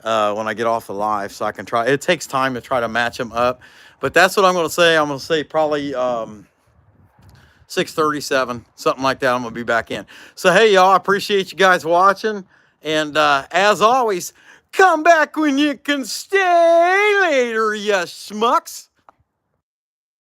when I get off the live so I can try. It takes time to try to match them up. But that's what I'm going to say. I'm going to say probably 6:37, something like that. I'm going to be back in. So, hey, y'all, I appreciate you guys watching. And as always, come back when you can stay later, you schmucks.